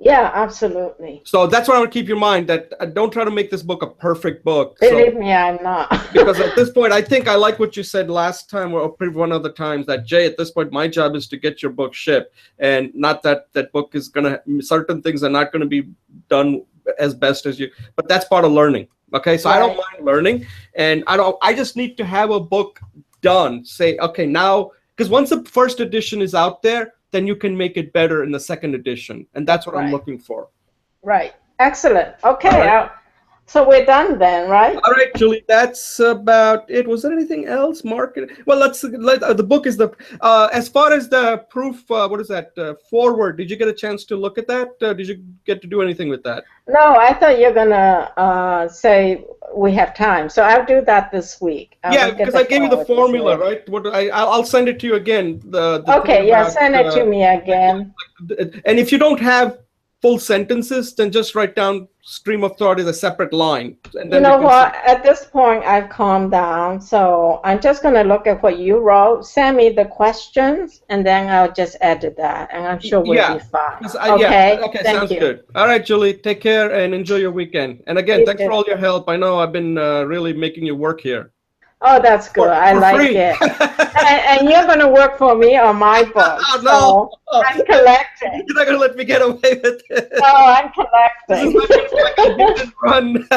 Yeah, absolutely. So that's what I would keep in mind, that I don't try to make this book a perfect book. Believe me, I'm not. Because at this point, I think I like what you said last time, or one of the times, that, Jay, at this point, my job is to get your book shipped, and not that book is going to, certain things are not going to be done as best as you, but that's part of learning. Okay, so I don't mind learning, and I just need to have a book done. Say, okay, now, because once the first edition is out there, then you can make it better in the second edition. And that's what I'm looking for. Right. Excellent. Okay. So we're done then, right? All right, Julie, that's about it. Was there anything else, Mark? Well, the book is as far as the proof, what is that, forward, did you get a chance to look at that? Did you get to do anything with that? No, I thought you're going to say we have time. So I'll do that this week. Because I gave you the formula, right? I'll send it to you again. Send it to me again. And if you don't have full sentences, then just write down stream of thought as a separate line. And then at this point, I've calmed down. So I'm just going to look at what you wrote, send me the questions, and then I'll just edit that. And I'm sure we'll be fine. Okay, sounds good. All right, Julie, take care and enjoy your weekend. And again, thanks for all your help. I know I've been really making you work here. Oh, that's good. I for like free. it. And you're going to work for me on my book. Oh, So no. I'm collecting. You're not going to let me get away with it. Oh, I'm This is collecting. not going to be like a hit and run.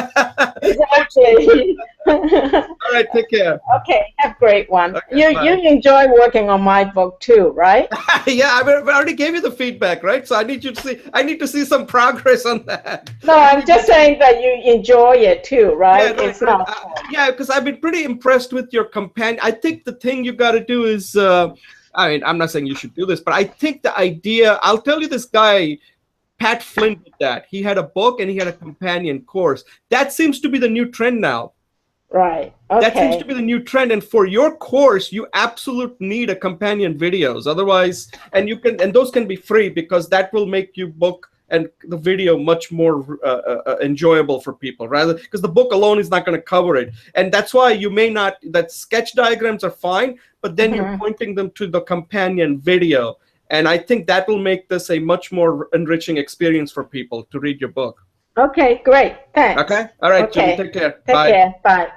Exactly. All right, take care. Okay, have a great one. Okay, You bye. enjoy working on my book too, right? Yeah, I already gave you the feedback, right? So I need you to see. I need to see some progress on that. No, I I'm need just that. saying that you enjoy it too, Yeah, right? no, It's not yeah, because I've been pretty impressed with your companion. I think the thing you got to do is, I mean, I'm not saying you should do this, but I think the idea. I'll tell you, this guy Pat Flynn did that. He had a book and he had a companion course. That seems to be the new trend now. right. That seems to Okay. be the new trend. And for your course, you absolutely need a companion videos. Otherwise, and you can, and those can be free because that will make you book and the video much more enjoyable for people rather because the book alone is not going to cover it. And that's why you may not, that sketch diagrams are fine, but then you're Mhm. pointing them to the companion video. And I think that will make this a much more enriching experience for people to read your book. Okay, great. Thanks. Okay. All right, Julie, Okay. take care. Take Bye. care. Bye.